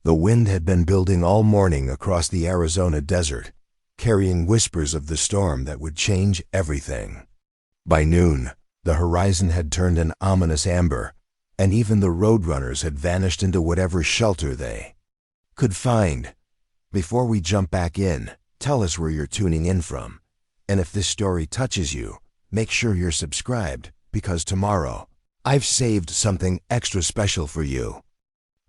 The wind had been building all morning across the Arizona desert, carrying whispers of the storm that would change everything. By noon, the horizon had turned an ominous amber, and even the roadrunners had vanished into whatever shelter they could find. Before we jump back in, tell us where you're tuning in from. And if this story touches you, make sure you're subscribed, because tomorrow, I've saved something extra special for you.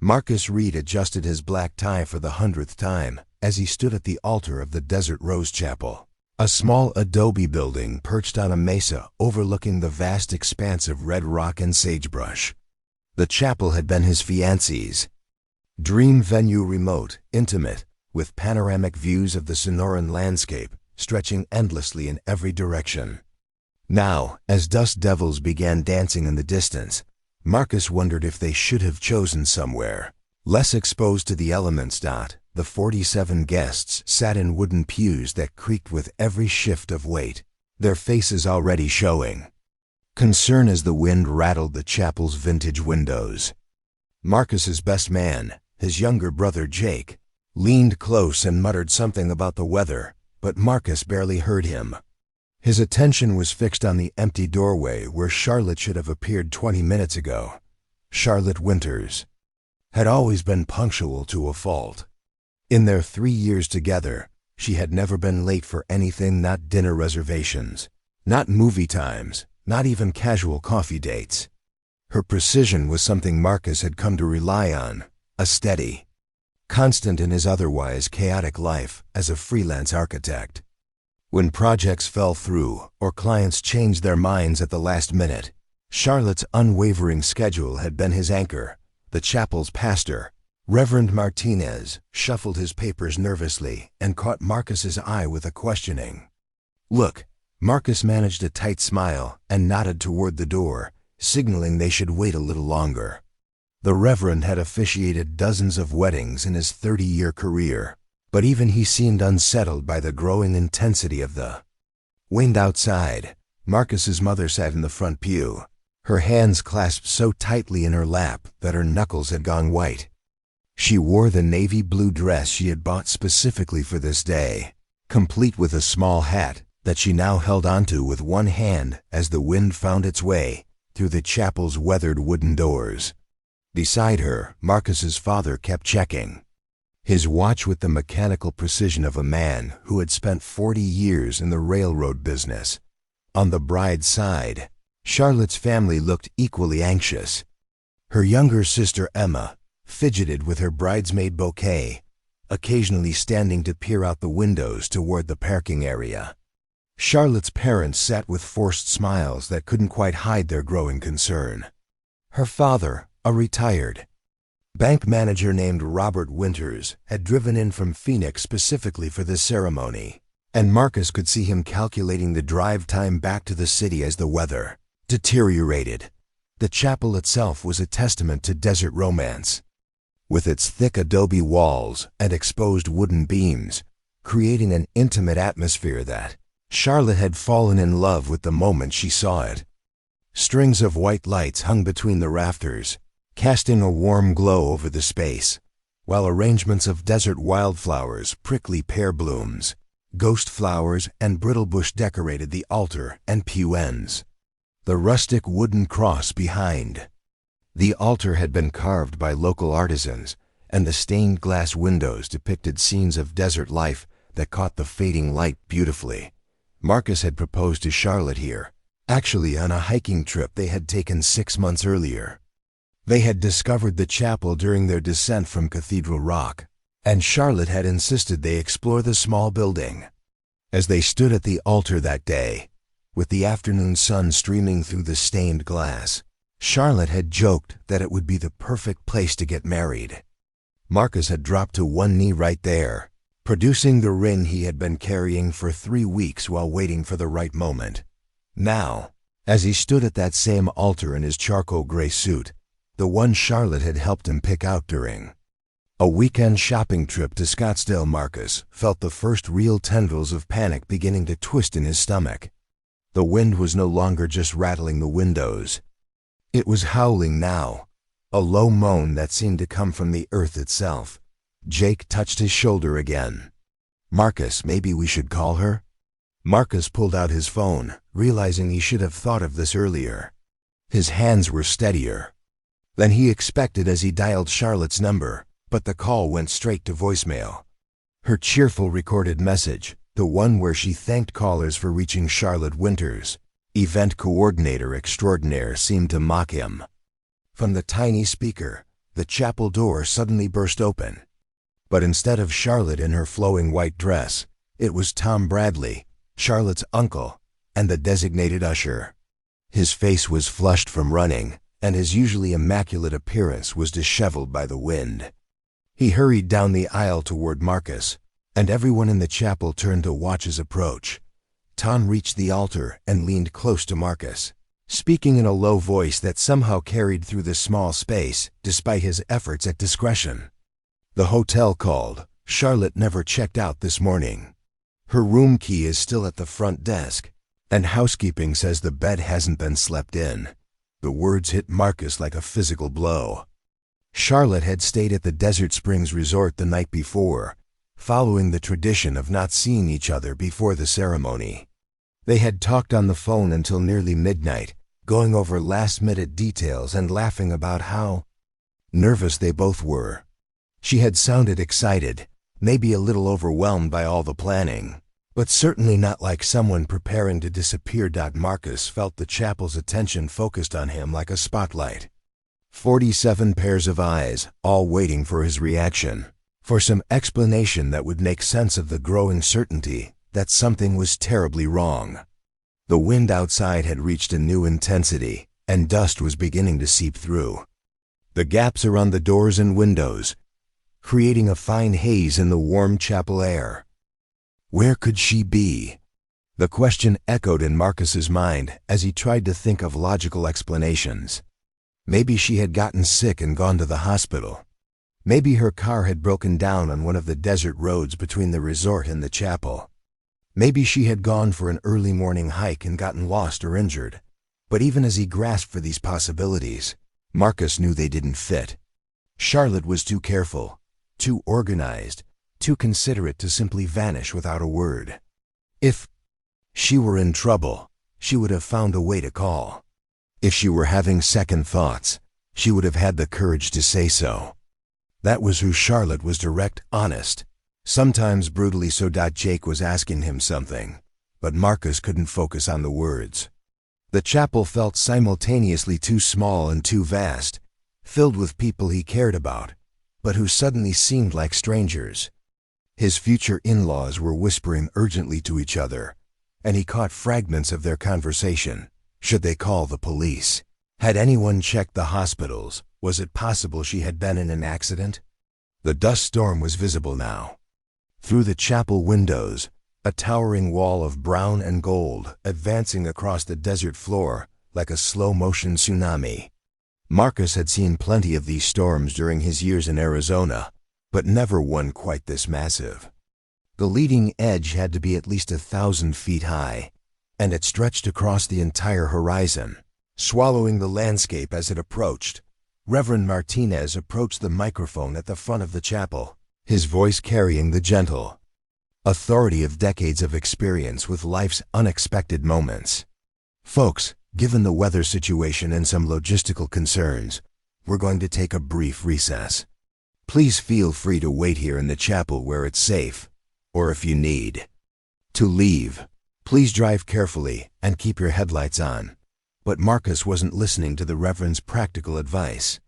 Marcus Reed adjusted his black tie for the 100th time as he stood at the altar of the Desert Rose Chapel, a small adobe building perched on a mesa overlooking the vast expanse of red rock and sagebrush. The chapel had been his fiancée's dream venue, remote, intimate, with panoramic views of the Sonoran landscape stretching endlessly in every direction. Now, as dust devils began dancing in the distance, Marcus wondered if they should have chosen somewhere less exposed to the elements. The 47 guests sat in wooden pews that creaked with every shift of weight, their faces already showing concern as the wind rattled the chapel's vintage windows. Marcus's best man, his younger brother Jake, leaned close and muttered something about the weather, but Marcus barely heard him. His attention was fixed on the empty doorway where Charlotte should have appeared 20 minutes ago. Charlotte Winters had always been punctual to a fault. In their 3 years together, she had never been late for anything, not dinner reservations, not movie times, not even casual coffee dates. Her precision was something Marcus had come to rely on, a steady constant in his otherwise chaotic life as a freelance architect. When projects fell through or clients changed their minds at the last minute, Charlotte's unwavering schedule had been his anchor. The chapel's pastor, Reverend Martinez, shuffled his papers nervously and caught Marcus's eye with a questioning look. Marcus managed a tight smile and nodded toward the door, signaling they should wait a little longer. The Reverend had officiated dozens of weddings in his 30-year career, but even he seemed unsettled by the growing intensity of the wind outside. Marcus's mother sat in the front pew, her hands clasped so tightly in her lap that her knuckles had gone white. She wore the navy blue dress she had bought specifically for this day, complete with a small hat that she now held onto with one hand as the wind found its way through the chapel's weathered wooden doors. Beside her, Marcus's father kept checking his watch with the mechanical precision of a man who had spent 40 years in the railroad business. On the bride's side, Charlotte's family looked equally anxious. Her younger sister Emma fidgeted with her bridesmaid bouquet, occasionally standing to peer out the windows toward the parking area. Charlotte's parents sat with forced smiles that couldn't quite hide their growing concern. Her father, a retired bank manager named Robert Winters, had driven in from Phoenix specifically for this ceremony, and Marcus could see him calculating the drive time back to the city as the weather deteriorated. The chapel itself was a testament to desert romance, with its thick adobe walls and exposed wooden beams, creating an intimate atmosphere that Charlotte had fallen in love with the moment she saw it. Strings of white lights hung between the rafters, casting a warm glow over the space, while arrangements of desert wildflowers, prickly pear blooms, ghost flowers, and brittlebush decorated the altar and pew ends. The rustic wooden cross behind the altar had been carved by local artisans, and the stained glass windows depicted scenes of desert life that caught the fading light beautifully. Marcus had proposed to Charlotte here, actually on a hiking trip they had taken 6 months earlier. They had discovered the chapel during their descent from Cathedral Rock, and Charlotte had insisted they explore the small building. As they stood at the altar that day, with the afternoon sun streaming through the stained glass, Charlotte had joked that it would be the perfect place to get married. Marcus had dropped to one knee right there, producing the ring he had been carrying for 3 weeks while waiting for the right moment. Now, as he stood at that same altar in his charcoal gray suit, the one Charlotte had helped him pick out during a weekend shopping trip to Scottsdale, Marcus felt the first real tendrils of panic beginning to twist in his stomach. The wind was no longer just rattling the windows. It was howling now, a low moan that seemed to come from the earth itself, Jake touched his shoulder again. "Marcus, maybe we should call her?" Marcus pulled out his phone, realizing he should have thought of this earlier. His hands were steadier than he expected as he dialed Charlotte's number, but the call went straight to voicemail. Her cheerful recorded message, the one where she thanked callers for reaching Charlotte Winters, event coordinator extraordinaire, seemed to mock him. From the tiny speaker, the chapel door suddenly burst open. But instead of Charlotte in her flowing white dress, it was Tom Bradley, Charlotte's uncle, and the designated usher. His face was flushed from running, and his usually immaculate appearance was disheveled by the wind. He hurried down the aisle toward Marcus, and everyone in the chapel turned to watch his approach. Tom reached the altar and leaned close to Marcus, speaking in a low voice that somehow carried through the small space, despite his efforts at discretion. "The hotel called. Charlotte never checked out this morning. Her room key is still at the front desk, and housekeeping says the bed hasn't been slept in." The words hit Marcus like a physical blow. Charlotte had stayed at the Desert Springs Resort the night before, following the tradition of not seeing each other before the ceremony. They had talked on the phone until nearly midnight, going over last-minute details and laughing about how nervous they both were. She had sounded excited, maybe a little overwhelmed by all the planning, but certainly not like someone preparing to disappear. Marcus felt the chapel's attention focused on him like a spotlight. 47 pairs of eyes, all waiting for his reaction, for some explanation that would make sense of the growing certainty that something was terribly wrong. The wind outside had reached a new intensity, and dust was beginning to seep through the gaps around the doors and windows, creating a fine haze in the warm chapel air. Where could she be? The question echoed in Marcus's mind as he tried to think of logical explanations. Maybe she had gotten sick and gone to the hospital. Maybe her car had broken down on one of the desert roads between the resort and the chapel. Maybe she had gone for an early morning hike and gotten lost or injured. But even as he grasped for these possibilities, Marcus knew they didn't fit. Charlotte was too careful, too organized, too considerate to simply vanish without a word. If she were in trouble, she would have found a way to call. If she were having second thoughts, she would have had the courage to say so. That was who Charlotte was: direct, honest, sometimes brutally so. Jake was asking him something, but Marcus couldn't focus on the words. The chapel felt simultaneously too small and too vast, filled with people he cared about, but who suddenly seemed like strangers. His future in-laws were whispering urgently to each other, and he caught fragments of their conversation. Should they call the police? Had anyone checked the hospitals? Was it possible she had been in an accident? The dust storm was visible now. Through the chapel windows, a towering wall of brown and gold advancing across the desert floor like a slow-motion tsunami. Marcus had seen plenty of these storms during his years in Arizona, but never one quite this massive. The leading edge had to be at least 1,000 feet high, and it stretched across the entire horizon, swallowing the landscape as it approached. Reverend Martinez approached the microphone at the front of the chapel, his voice carrying the gentle authority of decades of experience with life's unexpected moments. "Folks, given the weather situation and some logistical concerns, we're going to take a brief recess. Please feel free to wait here in the chapel where it's safe, or if you need to leave, please drive carefully and keep your headlights on." But Marcus wasn't listening to the Reverend's practical advice.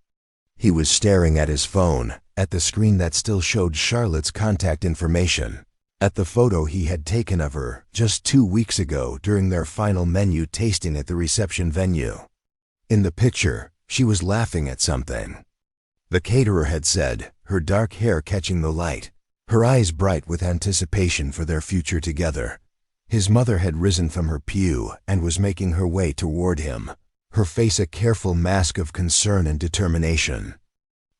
He was staring at his phone, at the screen that still showed Charlotte's contact information, at the photo he had taken of her just 2 weeks ago during their final menu tasting at the reception venue. In the picture, she was laughing at something. The caterer had said, her dark hair catching the light, her eyes bright with anticipation for their future together. His mother had risen from her pew and was making her way toward him, her face a careful mask of concern and determination.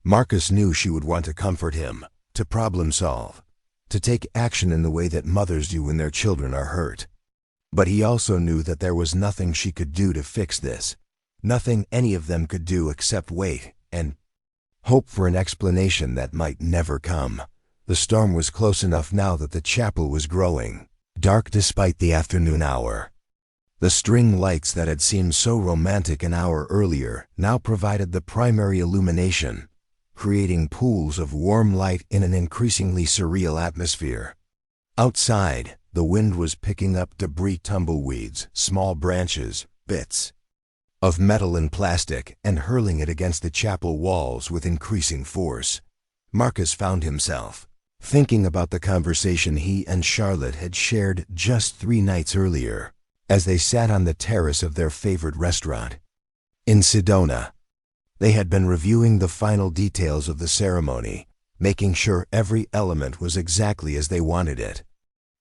Marcus knew she would want to comfort him, to problem solve, to take action in the way that mothers do when their children are hurt. But he also knew that there was nothing she could do to fix this, nothing any of them could do except wait and Hope for an explanation that might never come. The storm was close enough now that the chapel was growing dark despite the afternoon hour. The string lights that had seemed so romantic an hour earlier now provided the primary illumination, creating pools of warm light in an increasingly surreal atmosphere. Outside, the wind was picking up debris, tumbleweeds, small branches, bits of metal and plastic, and hurling it against the chapel walls with increasing force. Marcus found himself thinking about the conversation he and Charlotte had shared just 3 nights earlier, as they sat on the terrace of their favorite restaurant in Sedona. They had been reviewing the final details of the ceremony, making sure every element was exactly as they wanted it.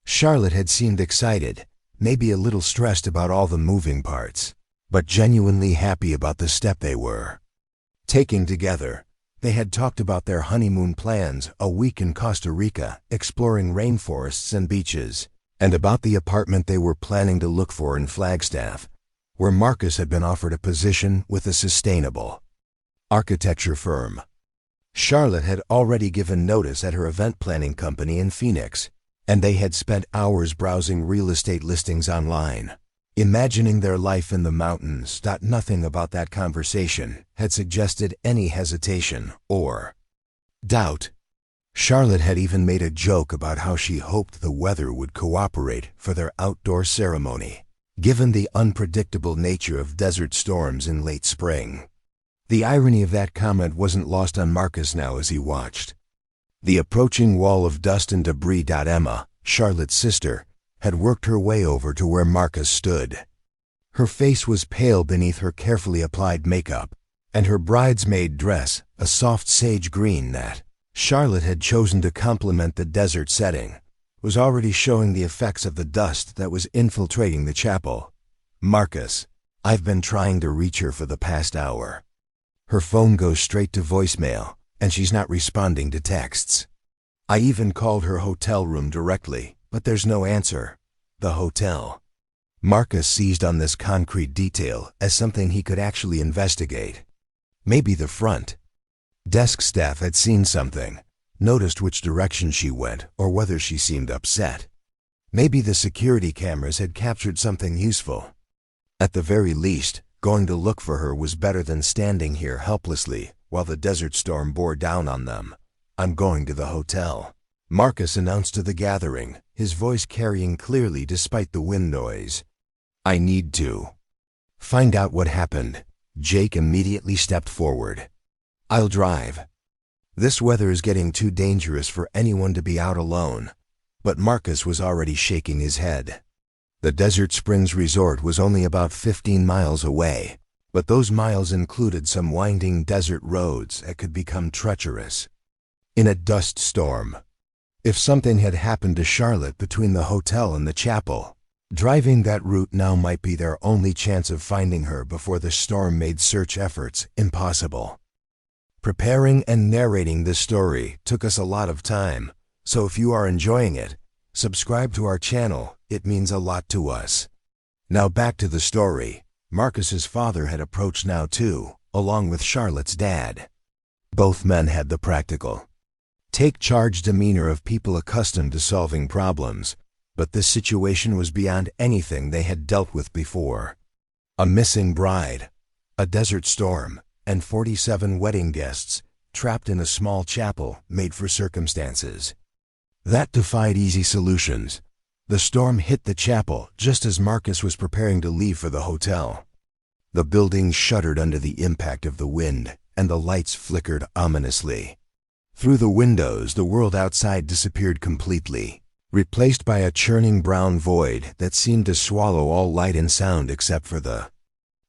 Charlotte had seemed excited, maybe a little stressed about all the moving parts, but genuinely happy about the step they were taking together. They had talked about their honeymoon plans, a week in Costa Rica, exploring rainforests and beaches, and about the apartment they were planning to look for in Flagstaff, where Marcus had been offered a position with a sustainable architecture firm. Charlotte had already given notice at her event planning company in Phoenix, and they had spent hours browsing real estate listings online, imagining their life in the mountains. Nothing about that conversation had suggested any hesitation or doubt. Charlotte had even made a joke about how she hoped the weather would cooperate for their outdoor ceremony, given the unpredictable nature of desert storms in late spring. The irony of that comment wasn't lost on Marcus now as he watched the approaching wall of dust and debris. Emma, Charlotte's sister, had worked her way over to where Marcus stood. Her face was pale beneath her carefully applied makeup, and her bridesmaid dress, a soft sage green that Charlotte had chosen to complement the desert setting, was already showing the effects of the dust that was infiltrating the chapel. "Marcus, I've been trying to reach her for the past hour. Her phone goes straight to voicemail, and she's not responding to texts. I even called her hotel room directly, but there's no answer." The hotel. Marcus seized on this concrete detail as something he could actually investigate. Maybe the front desk staff had seen something, noticed which direction she went or whether she seemed upset. Maybe the security cameras had captured something useful. At the very least, going to look for her was better than standing here helplessly while the desert storm bore down on them. "I'm going to the hotel," Marcus announced to the gathering, his voice carrying clearly despite the wind noise. "I need to find out what happened." Jake immediately stepped forward. "I'll drive. This weather is getting too dangerous for anyone to be out alone." But Marcus was already shaking his head. The Desert Springs Resort was only about 15 miles away, but those miles included some winding desert roads that could become treacherous in a dust storm. If something had happened to Charlotte between the hotel and the chapel, driving that route now might be their only chance of finding her before the storm made search efforts impossible. Preparing and narrating this story took us a lot of time, so if you are enjoying it, subscribe to our channel. It means a lot to us. Now back to the story. Marcus's father had approached now too, along with Charlotte's dad. Both men had the practical, take-charge demeanor of people accustomed to solving problems, but this situation was beyond anything they had dealt with before. A missing bride, a desert storm, and 47 wedding guests trapped in a small chapel made for circumstances that defied easy solutions. The storm hit the chapel just as Marcus was preparing to leave for the hotel. The building shuddered under the impact of the wind, and the lights flickered ominously. Through the windows, the world outside disappeared completely, replaced by a churning brown void that seemed to swallow all light and sound except for the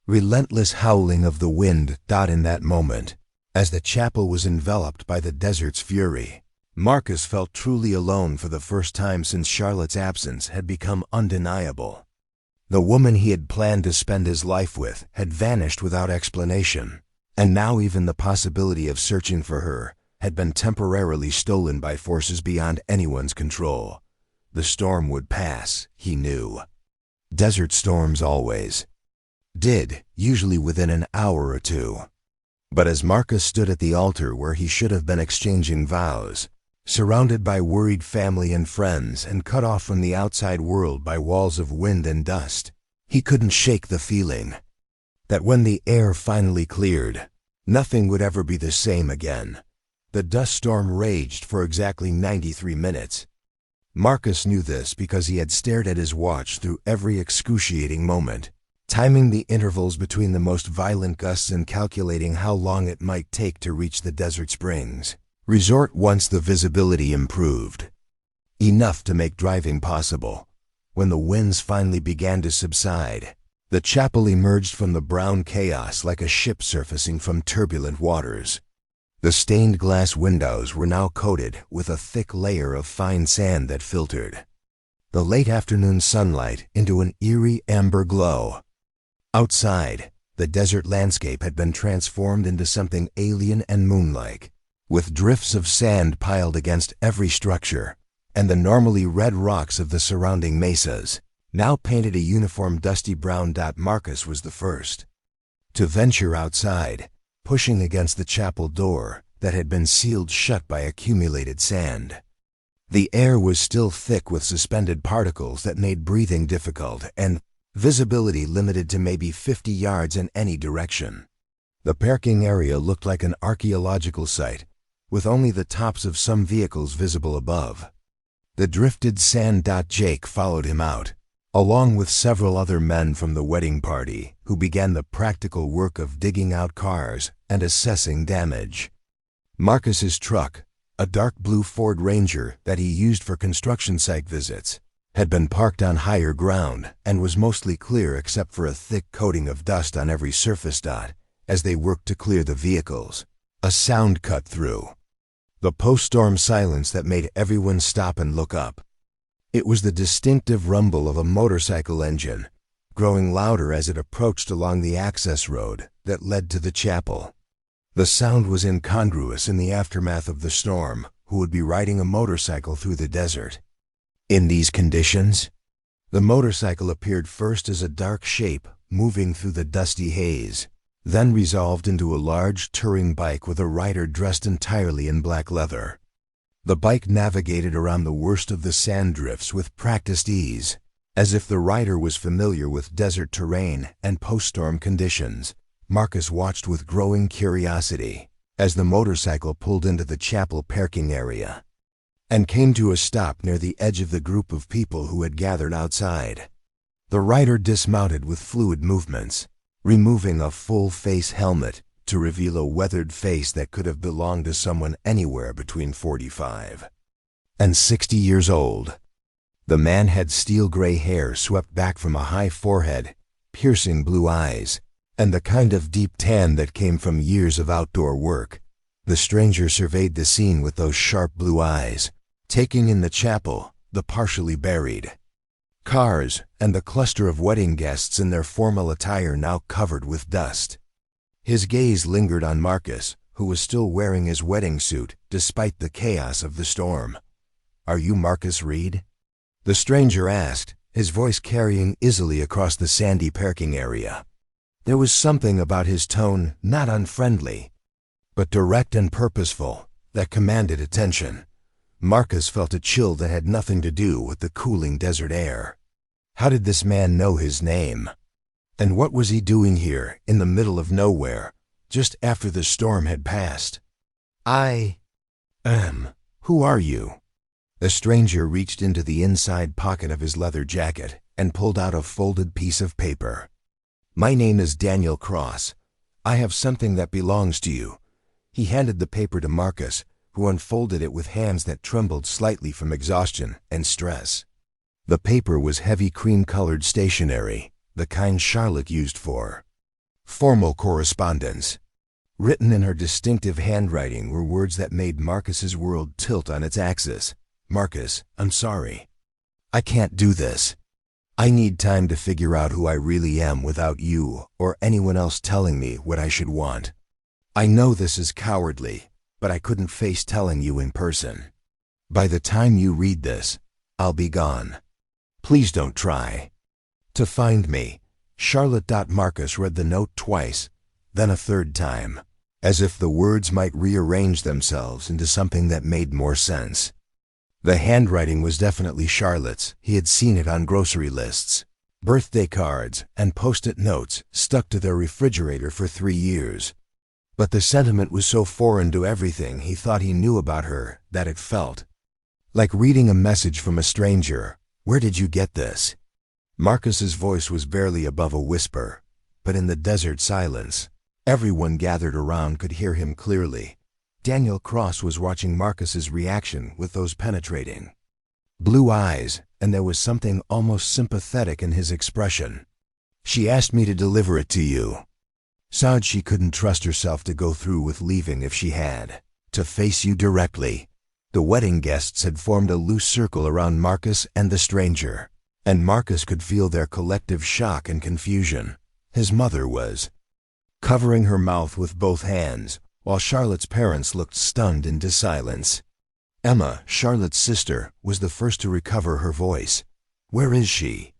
relentless howling of the wind. In that moment, as the chapel was enveloped by the desert's fury, Marcus felt truly alone for the first time since Charlotte's absence had become undeniable. The woman he had planned to spend his life with had vanished without explanation, and now even the possibility of searching for her had been temporarily stolen by forces beyond anyone's control. The storm would pass, he knew. Desert storms always did, usually within an hour or two. But as Marcus stood at the altar where he should have been exchanging vows, surrounded by worried family and friends and cut off from the outside world by walls of wind and dust, he couldn't shake the feeling that when the air finally cleared, nothing would ever be the same again. The dust storm raged for exactly 93 minutes. Marcus knew this because he had stared at his watch through every excruciating moment, timing the intervals between the most violent gusts and calculating how long it might take to reach the desert springs resort once the visibility improved enough to make driving possible. When the winds finally began to subside, the chapel emerged from the brown chaos like a ship surfacing from turbulent waters. The stained glass windows were now coated with a thick layer of fine sand that filtered the late afternoon sunlight into an eerie amber glow. Outside, the desert landscape had been transformed into something alien and moon-like, with drifts of sand piled against every structure, and the normally red rocks of the surrounding mesas now painted a uniform dusty brown. Marcus was the first to venture outside, pushing against the chapel door that had been sealed shut by accumulated sand. The air was still thick with suspended particles that made breathing difficult, and visibility limited to maybe 50 yards in any direction. The parking area looked like an archaeological site, with only the tops of some vehicles visible above. The drifted sand. Jake followed him out, along with several other men from the wedding party, who began the practical work of digging out cars and assessing damage. Marcus's truck, a dark blue Ford Ranger that he used for construction site visits, had been parked on higher ground and was mostly clear except for a thick coating of dust on every surface. As they worked to clear the vehicles, a sound cut through the post-storm silence that made everyone stop and look up. It was the distinctive rumble of a motorcycle engine, growing louder as it approached along the access road that led to the chapel. The sound was incongruous in the aftermath of the storm. Who would be riding a motorcycle through the desert in these conditions? The motorcycle appeared first as a dark shape moving through the dusty haze, then resolved into a large touring bike with a rider dressed entirely in black leather. The bike navigated around the worst of the sand drifts with practiced ease, as if the rider was familiar with desert terrain and post-storm conditions. Marcus watched with growing curiosity as the motorcycle pulled into the chapel parking area and came to a stop near the edge of the group of people who had gathered outside. The rider dismounted with fluid movements, removing a full-face helmet to reveal a weathered face that could have belonged to someone anywhere between 45 and 60 years old. The man had steel-gray hair swept back from a high forehead, piercing blue eyes, and the kind of deep tan that came from years of outdoor work. The stranger surveyed the scene with those sharp blue eyes, taking in the chapel, the partially buried cars, and the cluster of wedding guests in their formal attire now covered with dust. His gaze lingered on Marcus, who was still wearing his wedding suit despite the chaos of the storm. "Are you Marcus Reed?" the stranger asked, his voice carrying easily across the sandy parking area. There was something about his tone, not unfriendly, but direct and purposeful, that commanded attention. Marcus felt a chill that had nothing to do with the cooling desert air. How did this man know his name? And what was he doing here, in the middle of nowhere, just after the storm had passed? Who are you?" The stranger reached into the inside pocket of his leather jacket and pulled out a folded piece of paper. "My name is Daniel Cross. I have something that belongs to you." He handed the paper to Marcus, who unfolded it with hands that trembled slightly from exhaustion and stress. The paper was heavy cream-colored stationery, the kind Charlotte used for formal correspondence. Written in her distinctive handwriting were words that made Marcus's world tilt on its axis. "Marcus, I'm sorry. I can't do this. I need time to figure out who I really am without you or anyone else telling me what I should want. I know this is cowardly, but I couldn't face telling you in person. By the time you read this, I'll be gone. Please don't try to find me." Charlotte. Marcus read the note twice, then a third time. as if the words might rearrange themselves into something that made more sense. The handwriting was definitely Charlotte's. He had seen it on grocery lists, birthday cards, and post-it notes stuck to their refrigerator for 3 years. But the sentiment was so foreign to everything he thought he knew about her that it felt like reading a message from a stranger. "Where did you get this?" Marcus's voice was barely above a whisper, but in the desert silence, everyone gathered around could hear him clearly. Daniel Cross was watching Marcus's reaction with those penetrating blue eyes, and there was something almost sympathetic in his expression. "She asked me to deliver it to you." Sounded she couldn't trust herself to go through with leaving if she had to face you directly. The wedding guests had formed a loose circle around Marcus and the stranger, and Marcus could feel their collective shock and confusion. His mother was covering her mouth with both hands, while Charlotte's parents looked stunned into silence. Emma, Charlotte's sister, was the first to recover her voice. "Where is she?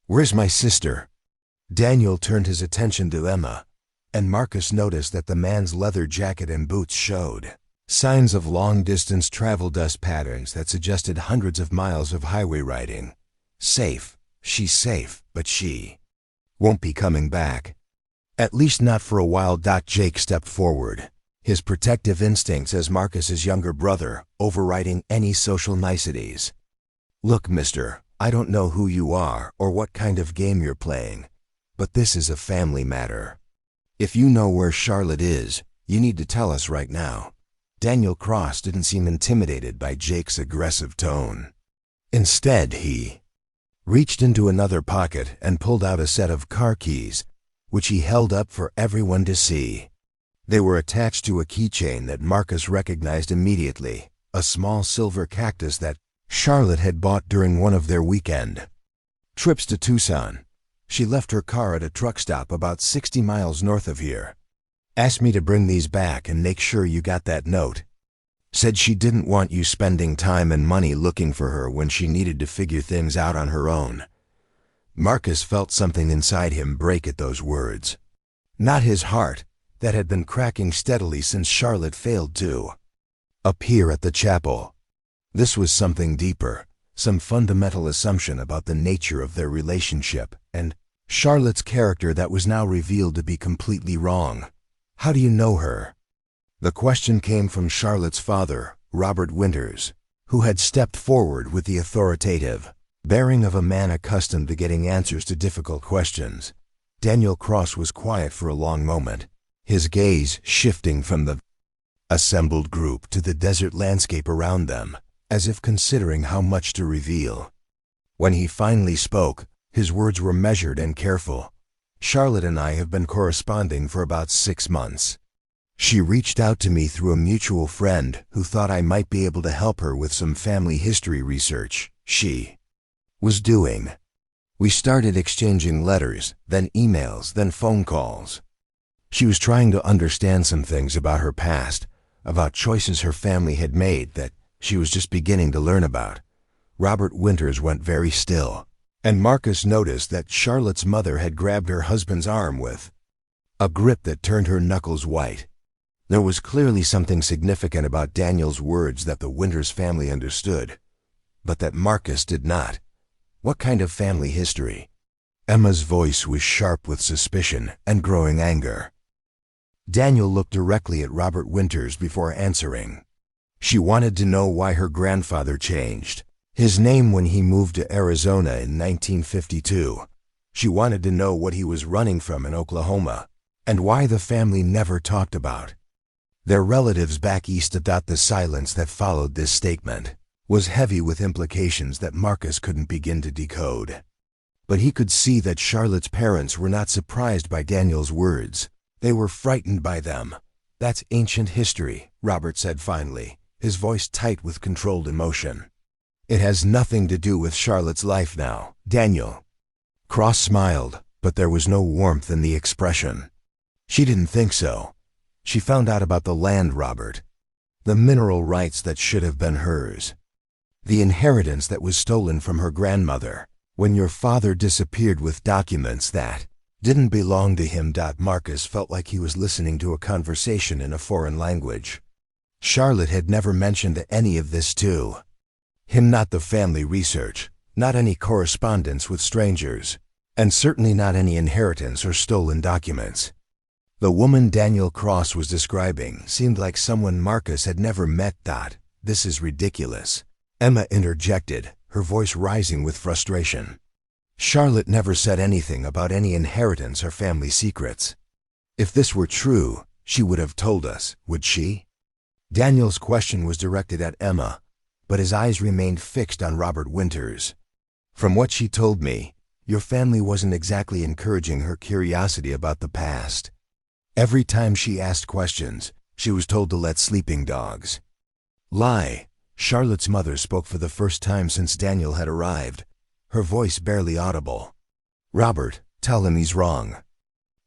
Where's my sister?" Daniel turned his attention to Emma, and Marcus noticed that the man's leather jacket and boots showed signs of long-distance travel dust patterns that suggested hundreds of miles of highway riding. "Safe. She's safe, but she won't be coming back. At least not for a while." Jake stepped forward, his protective instincts as Marcus's younger brother overriding any social niceties. "Look, mister, I don't know who you are or what kind of game you're playing, but this is a family matter. If you know where Charlotte is, you need to tell us right now." Daniel Cross didn't seem intimidated by Jake's aggressive tone. Instead, he reached into another pocket and pulled out a set of car keys, which he held up for everyone to see. They were attached to a keychain that Marcus recognized immediately, a small silver cactus that Charlotte had bought during one of their weekend trips to Tucson. She left her car at a truck stop about 60 miles north of here. "Asked me to bring these back and make sure you got that note. Said she didn't want you spending time and money looking for her when she needed to figure things out on her own." Marcus felt something inside him break at those words. Not his heart, that had been cracking steadily since Charlotte failed to appear at the chapel. This was something deeper, some fundamental assumption about the nature of their relationship and Charlotte's character that was now revealed to be completely wrong. "How do you know her?" The question came from Charlotte's father, Robert Winters, who had stepped forward with the authoritative bearing of a man accustomed to getting answers to difficult questions. Daniel Cross was quiet for a long moment, his gaze shifting from the assembled group to the desert landscape around them, as if considering how much to reveal. When he finally spoke, his words were measured and careful. "Charlotte and I have been corresponding for about 6 months. She reached out to me through a mutual friend who thought I might be able to help her with some family history research she was doing. We started exchanging letters, then emails, then phone calls. She was trying to understand some things about her past, about choices her family had made that she was just beginning to learn about." Robert Winters went very still, and Marcus noticed that Charlotte's mother had grabbed her husband's arm with a grip that turned her knuckles white. There was clearly something significant about Daniel's words that the Winters family understood, but that Marcus did not. "What kind of family history?" Emma's voice was sharp with suspicion and growing anger. Daniel looked directly at Robert Winters before answering. "She wanted to know why her grandfather changed his name when he moved to Arizona in 1952. She wanted to know what he was running from in Oklahoma, and why the family never talked about their relatives back east." The silence that followed this statement was heavy with implications that Marcus couldn't begin to decode. But he could see that Charlotte's parents were not surprised by Daniel's words. They were frightened by them. "That's ancient history," Robert said finally, his voice tight with controlled emotion. "It has nothing to do with Charlotte's life now, Daniel." Cross smiled, but there was no warmth in the expression. "She didn't think so. She found out about the land, Robert. The mineral rights that should have been hers. The inheritance that was stolen from her grandmother when your father disappeared with documents that didn't belong to him. Marcus felt like he was listening to a conversation in a foreign language. Charlotte had never mentioned any of this to him, not the family research, not any correspondence with strangers, and certainly not any inheritance or stolen documents. The woman Daniel Cross was describing seemed like someone Marcus had never met. This is ridiculous, Emma interjected, her voice rising with frustration. Charlotte never said anything about any inheritance or family secrets. If this were true, she would have told us, would she? Daniel's question was directed at Emma, but his eyes remained fixed on Robert Winters. From what she told me, your family wasn't exactly encouraging her curiosity about the past. Every time she asked questions, she was told to let sleeping dogs lie. Charlotte's mother spoke for the first time since Daniel had arrived, her voice barely audible. Robert, tell him he's wrong.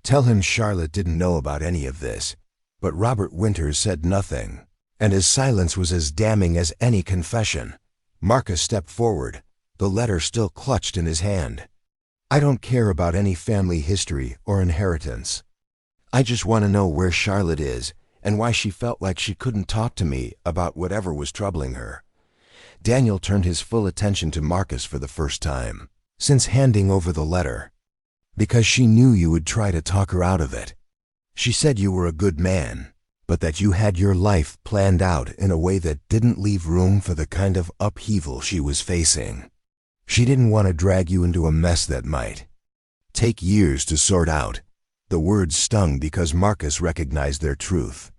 Tell him Charlotte didn't know about any of this, but Robert Winters said nothing, and his silence was as damning as any confession. Marcus stepped forward, the letter still clutched in his hand. I don't care about any family history or inheritance. I just want to know where Charlotte is and why she felt like she couldn't talk to me about whatever was troubling her. Daniel turned his full attention to Marcus for the first time since handing over the letter. Because she knew you would try to talk her out of it. She said you were a good man, but that you had your life planned out in a way that didn't leave room for the kind of upheaval she was facing. She didn't want to drag you into a mess that might take years to sort out. The words stung because Marcus recognized their truth.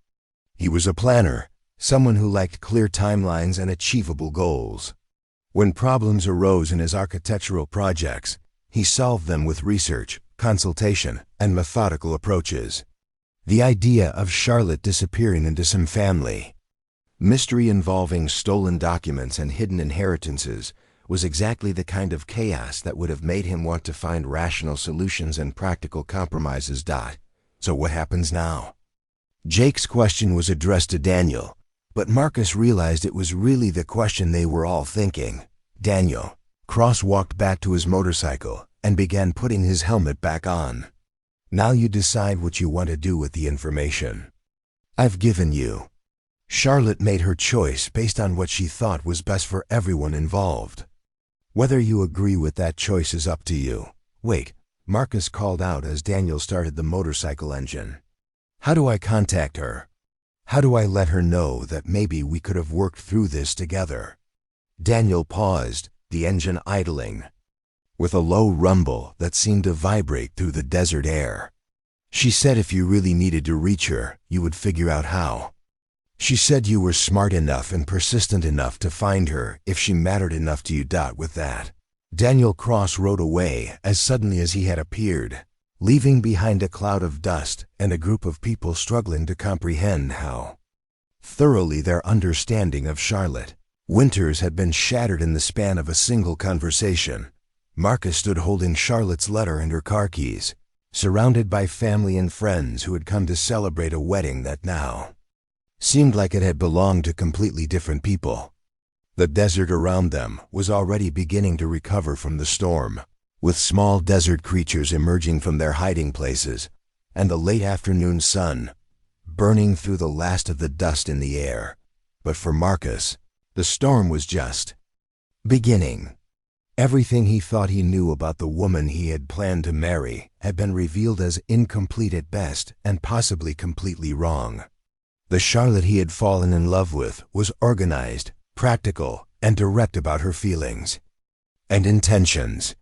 He was a planner, someone who liked clear timelines and achievable goals. When problems arose in his architectural projects, he solved them with research, consultation, and methodical approaches. The idea of Charlotte disappearing into some family mystery involving stolen documents and hidden inheritances was exactly the kind of chaos that would have made him want to find rational solutions and practical compromises. So what happens now? Jake's question was addressed to Daniel, but Marcus realized it was really the question they were all thinking. Daniel Cross walked back to his motorcycle and began putting his helmet back on. Now you decide what you want to do with the information I've given you. Charlotte made her choice based on what she thought was best for everyone involved. Whether you agree with that choice is up to you. Wait, Marcus called out as Daniel started the motorcycle engine. How do I contact her? How do I let her know that maybe we could have worked through this together? Daniel paused, the engine idling, with a low rumble that seemed to vibrate through the desert air. She said if you really needed to reach her, you would figure out how. She said you were smart enough and persistent enough to find her if she mattered enough to you. With that, Daniel Cross rode away as suddenly as he had appeared, leaving behind a cloud of dust and a group of people struggling to comprehend how thoroughly their understanding of Charlotte Winters had been shattered in the span of a single conversation. Marcus stood holding Charlotte's letter and her car keys, surrounded by family and friends who had come to celebrate a wedding that now seemed like it had belonged to completely different people. The desert around them was already beginning to recover from the storm, with small desert creatures emerging from their hiding places, and the late afternoon sun burning through the last of the dust in the air. But for Marcus, the storm was just beginning. Everything he thought he knew about the woman he had planned to marry had been revealed as incomplete at best and possibly completely wrong. The Charlotte he had fallen in love with was organized, practical, and direct about her feelings and intentions.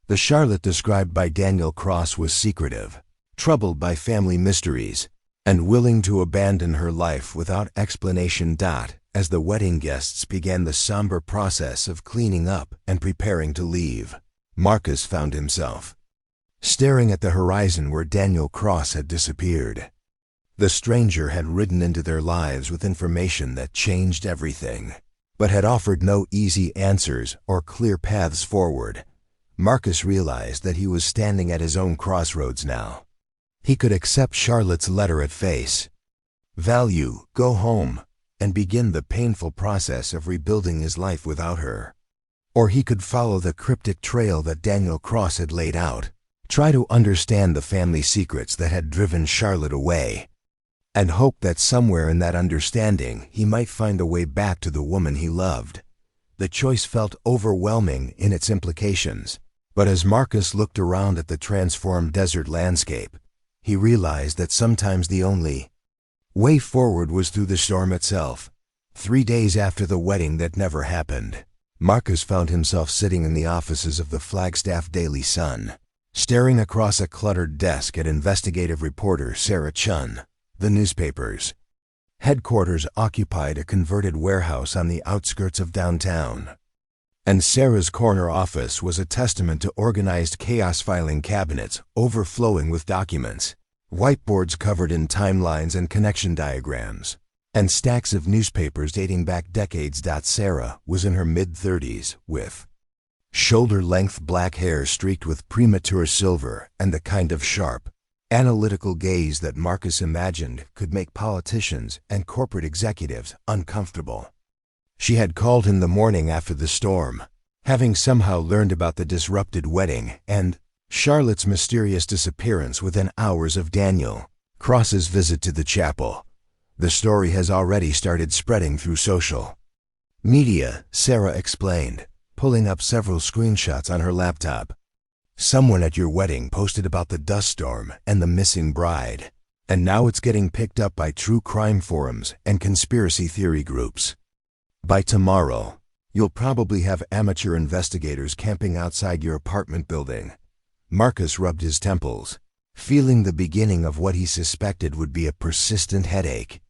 The Charlotte described by Daniel Cross was secretive, troubled by family mysteries, and willing to abandon her life without explanation. As the wedding guests began the somber process of cleaning up and preparing to leave, Marcus found himself staring at the horizon where Daniel Cross had disappeared. The stranger had ridden into their lives with information that changed everything, but had offered no easy answers or clear paths forward. Marcus realized that he was standing at his own crossroads now. He could accept Charlotte's letter at face value, go home, and begin the painful process of rebuilding his life without her. Or he could follow the cryptic trail that Daniel Cross had laid out, try to understand the family secrets that had driven Charlotte away, and hope that somewhere in that understanding he might find a way back to the woman he loved. The choice felt overwhelming in its implications, but as Marcus looked around at the transformed desert landscape, he realized that sometimes the only way forward was through the storm itself. 3 days after the wedding that never happened, Marcus found himself sitting in the offices of the Flagstaff Daily Sun, staring across a cluttered desk at investigative reporter Sarah Chun. The newspaper's headquarters occupied a converted warehouse on the outskirts of downtown, and Sarah's corner office was a testament to organized chaos, filing cabinets overflowing with documents, whiteboards covered in timelines and connection diagrams, and stacks of newspapers dating back decades. Sarah was in her mid-30s, with shoulder-length black hair streaked with premature silver and the kind of sharp, analytical gaze that Marcus imagined could make politicians and corporate executives uncomfortable. She had called him the morning after the storm, having somehow learned about the disrupted wedding and Charlotte's mysterious disappearance within hours of Daniel Cross's visit to the chapel. The story has already started spreading through social media, Sarah explained, pulling up several screenshots on her laptop. Someone at your wedding posted about the dust storm and the missing bride, and now it's getting picked up by true crime forums and conspiracy theory groups. By tomorrow, you'll probably have amateur investigators camping outside your apartment building. Marcus rubbed his temples, feeling the beginning of what he suspected would be a persistent headache.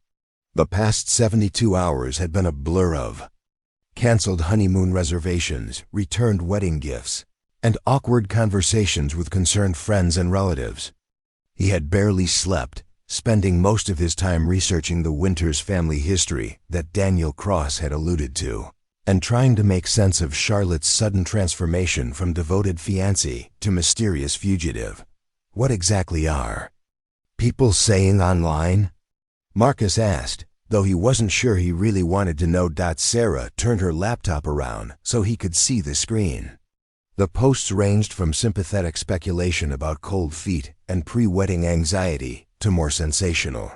The past 72 hours had been a blur of canceled honeymoon reservations, returned wedding gifts, and awkward conversations with concerned friends and relatives. He had barely slept, spending most of his time researching the Winters family history that Daniel Cross had alluded to, and trying to make sense of Charlotte's sudden transformation from devoted fiancée to mysterious fugitive. What exactly are people saying online? Marcus asked, though he wasn't sure he really wanted to know. Sarah turned her laptop around so he could see the screen. The posts ranged from sympathetic speculation about cold feet and pre-wedding anxiety to more sensational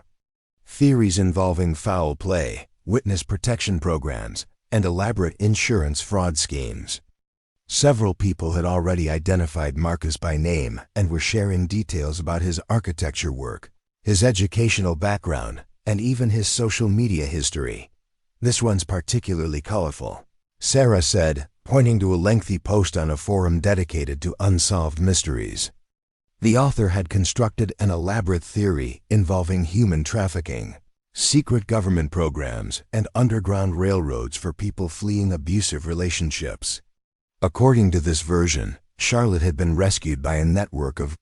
theories involving foul play, witness protection programs, and elaborate insurance fraud schemes. Several people had already identified Marcus by name and were sharing details about his architecture work, his educational background, and even his social media history. This one's particularly colorful, Sarah said, pointing to a lengthy post on a forum dedicated to unsolved mysteries. The author had constructed an elaborate theory involving human trafficking, secret government programs, and underground railroads for people fleeing abusive relationships. According to this version, Charlotte had been rescued by a network of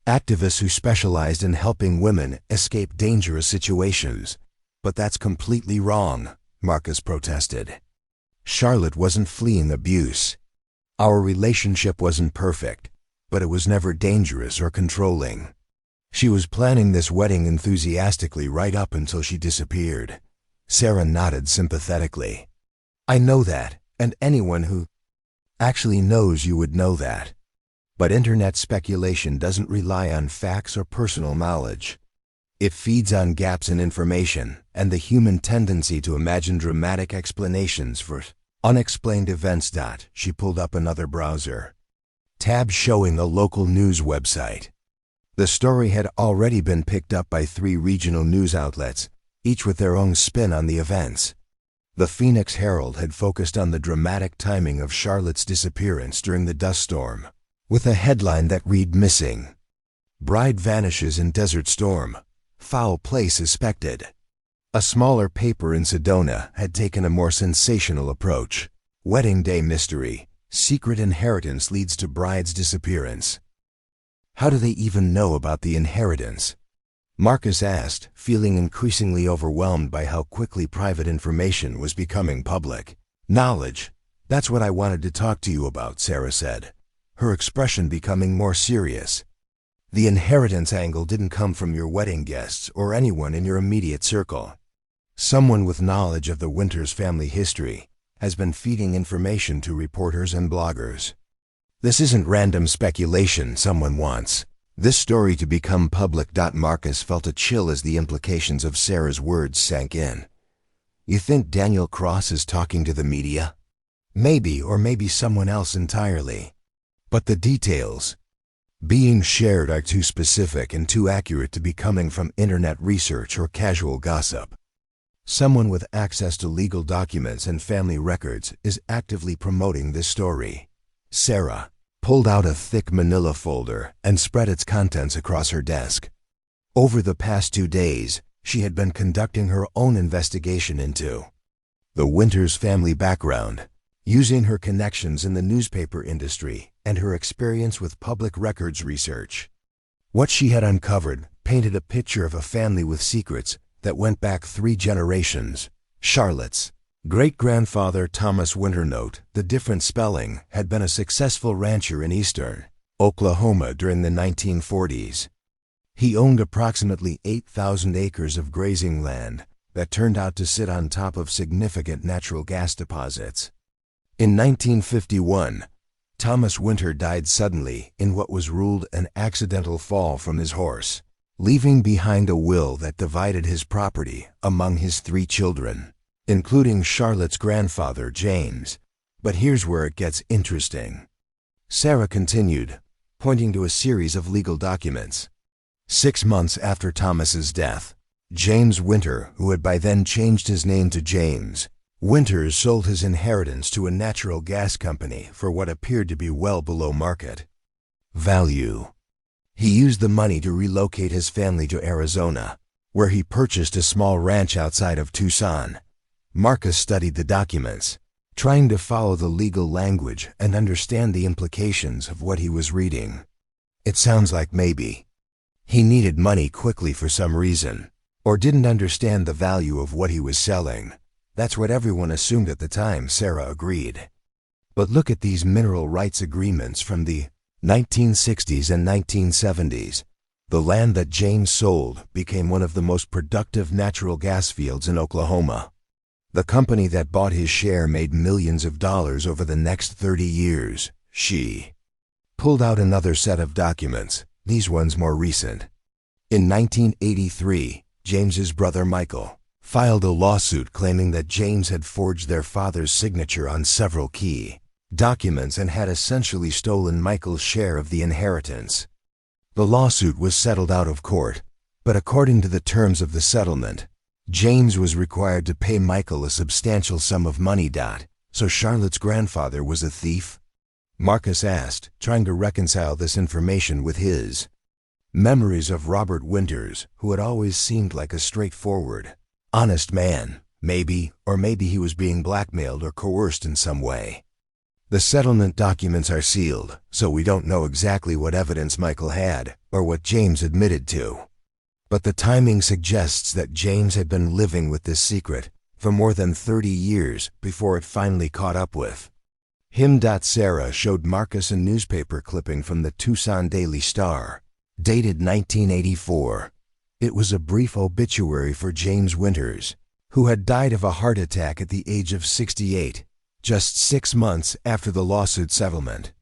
activists who specialized in helping women escape dangerous situations. But that's completely wrong, Marcus protested. Charlotte wasn't fleeing abuse. Our relationship wasn't perfect, but it was never dangerous or controlling. She was planning this wedding enthusiastically right up until she disappeared. Sarah nodded sympathetically. I know that, and anyone who actually knows you would know that. But internet speculation doesn't rely on facts or personal knowledge. It feeds on gaps in information and the human tendency to imagine dramatic explanations for unexplained events. She pulled up another browser tab showing a local news website. The story had already been picked up by 3 regional news outlets, each with their own spin on the events. The Phoenix Herald had focused on the dramatic timing of Charlotte's disappearance during the dust storm, with a headline that read, "Missing Bride Vanishes in Desert Storm. Foul Play Suspected." A smaller paper in Sedona had taken a more sensational approach. Wedding Day Mystery. Secret inheritance leads to bride's disappearance. How do they even know about the inheritance? Marcus asked, feeling increasingly overwhelmed by how quickly private information was becoming public. Knowledge. That's what I wanted to talk to you about, Sarah said, her expression becoming more serious. The inheritance angle didn't come from your wedding guests or anyone in your immediate circle. Someone with knowledge of the Winters family history has been feeding information to reporters and bloggers. This isn't random speculation someone wants this story to become public. Marcus felt a chill as the implications of Sarah's words sank in. You think Daniel Cross is talking to the media? Maybe, or maybe someone else entirely. But the details being shared are too specific and too accurate to be coming from internet research or casual gossip. Someone with access to legal documents and family records is actively promoting this story. Sarah pulled out a thick manila folder and spread its contents across her desk. Over the past 2 days, she had been conducting her own investigation into the Winters family background, using her connections in the newspaper industry and her experience with public records research. What she had uncovered painted a picture of a family with secrets that went back 3 generations. Charlotte's great-grandfather Thomas Winter, note the different spelling, had been a successful rancher in eastern Oklahoma during the 1940s. He owned approximately 8,000 acres of grazing land that turned out to sit on top of significant natural gas deposits. In 1951, Thomas Winter died suddenly in what was ruled an accidental fall from his horse, leaving behind a will that divided his property among his 3 children, including Charlotte's grandfather, James. But here's where it gets interesting. Sarah continued, pointing to a series of legal documents. 6 months after Thomas's death, James Winter, who had by then changed his name to James Winters, sold his inheritance to a natural gas company for what appeared to be well below market value. He used the money to relocate his family to Arizona, where he purchased a small ranch outside of Tucson. Marcus studied the documents, trying to follow the legal language and understand the implications of what he was reading. It sounds like maybe he needed money quickly for some reason, or didn't understand the value of what he was selling. That's what everyone assumed at the time. Sarah agreed. But look at these mineral rights agreements from the 1960s and 1970s. The land that James sold became one of the most productive natural gas fields in Oklahoma. The company that bought his share made millions of dollars over the next 30 years. She pulled out another set of documents, these ones more recent. In 1983, James's brother Michael filed a lawsuit claiming that James had forged their father's signature on several key documents and had essentially stolen Michael's share of the inheritance. The lawsuit was settled out of court, but according to the terms of the settlement, James was required to pay Michael a substantial sum of money. So Charlotte's grandfather was a thief? Marcus asked, trying to reconcile this information with his memories of Robert Winters, who had always seemed like a straightforward, honest man. Maybe he was being blackmailed or coerced in some way. The settlement documents are sealed, so we don't know exactly what evidence Michael had or what James admitted to. But the timing suggests that James had been living with this secret for more than 30 years before it finally caught up with him. Sarah showed Marcus a newspaper clipping from the Tucson Daily Star, dated 1984. It was a brief obituary for James Winters, who had died of a heart attack at the age of 68, just 6 months after the lawsuit settlement.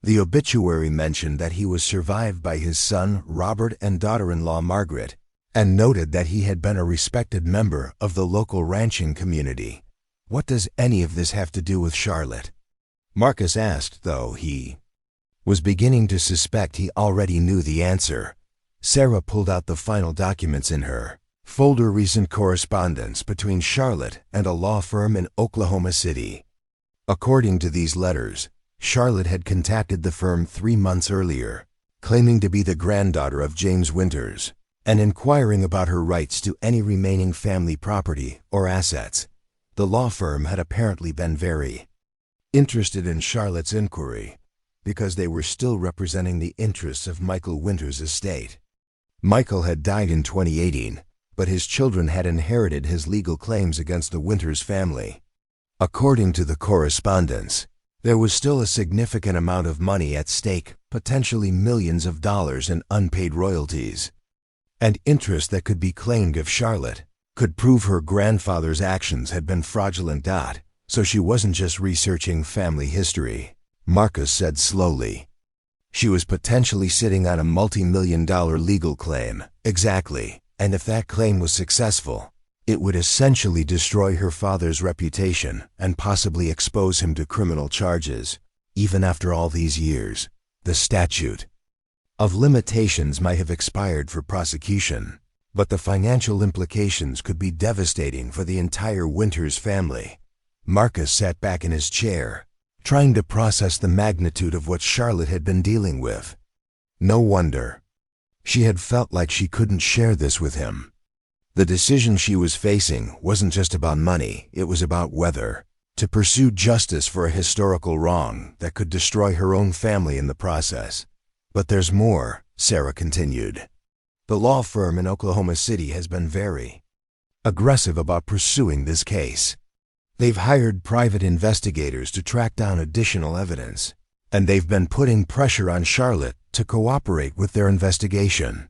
The obituary mentioned that he was survived by his son Robert and daughter-in-law Margaret, and noted that he had been a respected member of the local ranching community. What does any of this have to do with Charlotte? Marcus asked, though he was beginning to suspect he already knew the answer. Sarah pulled out the final documents in her folder: recent correspondence between Charlotte and a law firm in Oklahoma City. According to these letters, Charlotte had contacted the firm 3 months earlier, claiming to be the granddaughter of James Winters, and inquiring about her rights to any remaining family property or assets. The law firm had apparently been very interested in Charlotte's inquiry, because they were still representing the interests of Michael Winters' estate. Michael had died in 2018, but his children had inherited his legal claims against the Winters family. According to the correspondence, there was still a significant amount of money at stake, potentially millions of dollars in unpaid royalties, and interest that could be claimed if Charlotte could prove her grandfather's actions had been fraudulent. So she wasn't just researching family history. Marcus said slowly. She was potentially sitting on a multi-million-dollar legal claim. Exactly. And if that claim was successful, it would essentially destroy her father's reputation and possibly expose him to criminal charges. Even after all these years, the statute of limitations might have expired for prosecution, but the financial implications could be devastating for the entire Winters family. Marcus sat back in his chair, trying to process the magnitude of what Charlotte had been dealing with. No wonder. She had felt like she couldn't share this with him. The decision she was facing wasn't just about money, it was about whether to pursue justice for a historical wrong that could destroy her own family in the process. But there's more, Sarah continued. The law firm in Oklahoma City has been very aggressive about pursuing this case. They've hired private investigators to track down additional evidence, and they've been putting pressure on Charlotte to cooperate with their investigation.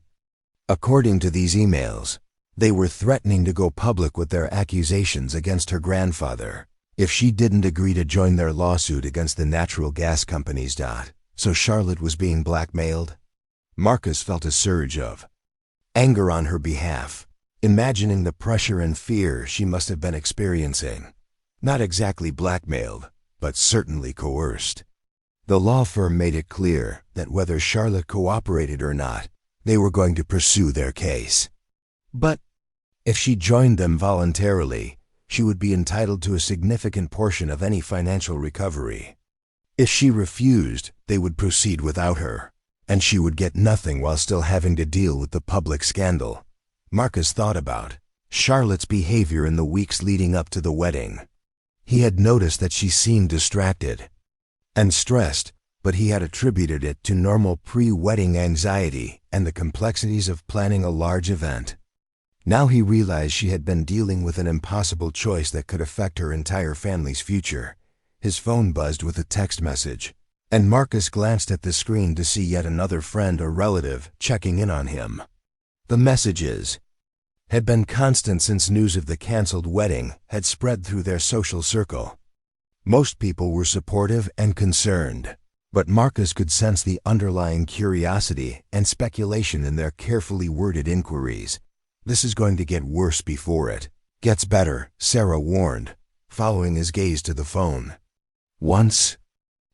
According to these emails, they were threatening to go public with their accusations against her grandfather if she didn't agree to join their lawsuit against the natural gas companies. So Charlotte was being blackmailed? Marcus felt a surge of anger on her behalf, imagining the pressure and fear she must have been experiencing. Not exactly blackmailed, but certainly coerced. The law firm made it clear that whether Charlotte cooperated or not, they were going to pursue their case. But if she joined them voluntarily, she would be entitled to a significant portion of any financial recovery. If she refused, they would proceed without her, and she would get nothing while still having to deal with the public scandal. Marcus thought about Charlotte's behavior in the weeks leading up to the wedding. He had noticed that she seemed distracted and stressed, but he had attributed it to normal pre-wedding anxiety and the complexities of planning a large event. Now he realized she had been dealing with an impossible choice that could affect her entire family's future. His phone buzzed with a text message, and Marcus glanced at the screen to see yet another friend or relative checking in on him. The messages had been constant since news of the canceled wedding had spread through their social circle. Most people were supportive and concerned, but Marcus could sense the underlying curiosity and speculation in their carefully worded inquiries. This is going to get worse before it gets better, Sarah warned, following his gaze to the phone. Once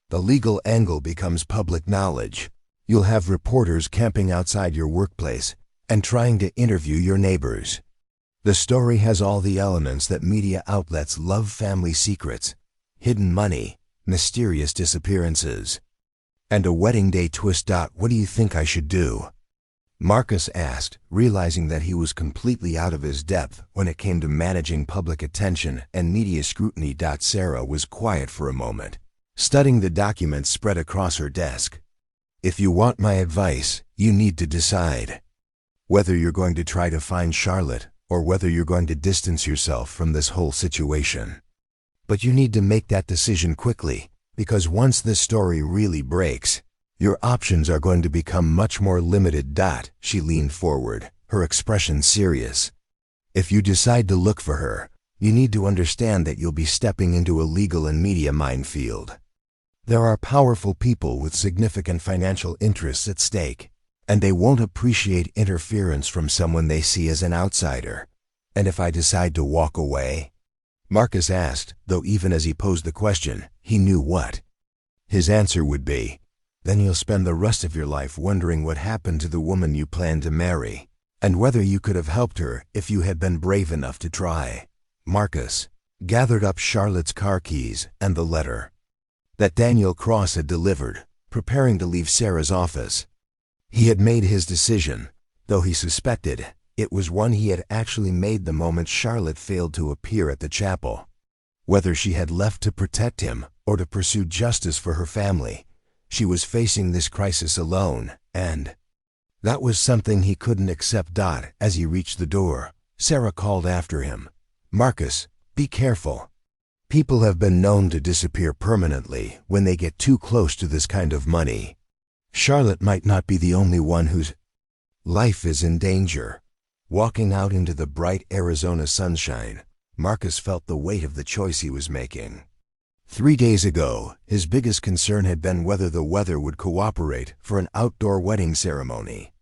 the legal angle becomes public knowledge, you'll have reporters camping outside your workplace and trying to interview your neighbors. The story has all the elements that media outlets love: family secrets, hidden money, mysterious disappearances, and a wedding day twist. What do you think I should do? Marcus asked, realizing that he was completely out of his depth when it came to managing public attention and media scrutiny. Sarah was quiet for a moment, studying the documents spread across her desk. If you want my advice, you need to decide whether you're going to try to find Charlotte or whether you're going to distance yourself from this whole situation. But you need to make that decision quickly, because once this story really breaks, your options are going to become much more limited. She leaned forward, her expression serious. If you decide to look for her, you need to understand that you'll be stepping into a legal and media minefield. There are powerful people with significant financial interests at stake, and they won't appreciate interference from someone they see as an outsider. And if I decide to walk away? Marcus asked, though even as he posed the question, he knew what his answer would be. Then you'll spend the rest of your life wondering what happened to the woman you planned to marry, and whether you could have helped her if you had been brave enough to try. Marcus gathered up Charlotte's car keys and the letter that Daniel Cross had delivered, preparing to leave Sarah's office. He had made his decision, though he suspected it was one he had actually made the moment Charlotte failed to appear at the chapel. Whether she had left to protect him or to pursue justice for her family, she was facing this crisis alone, and that was something he couldn't accept. As he reached the door, Sarah called after him, "Marcus, be careful. People have been known to disappear permanently when they get too close to this kind of money. Charlotte might not be the only one whose life is in danger." Walking out into the bright Arizona sunshine, Marcus felt the weight of the choice he was making. 3 days ago, his biggest concern had been whether the weather would cooperate for an outdoor wedding ceremony.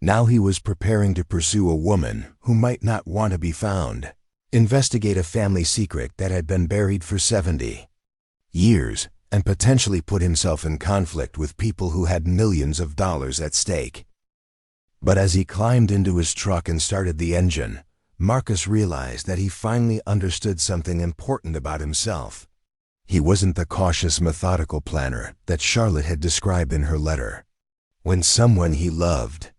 Now he was preparing to pursue a woman who might not want to be found, investigate a family secret that had been buried for 70 years, and potentially put himself in conflict with people who had millions of dollars at stake. But as he climbed into his truck and started the engine, Marcus realized that he finally understood something important about himself. He wasn't the cautious, methodical planner that Charlotte had described in her letter. When someone he loved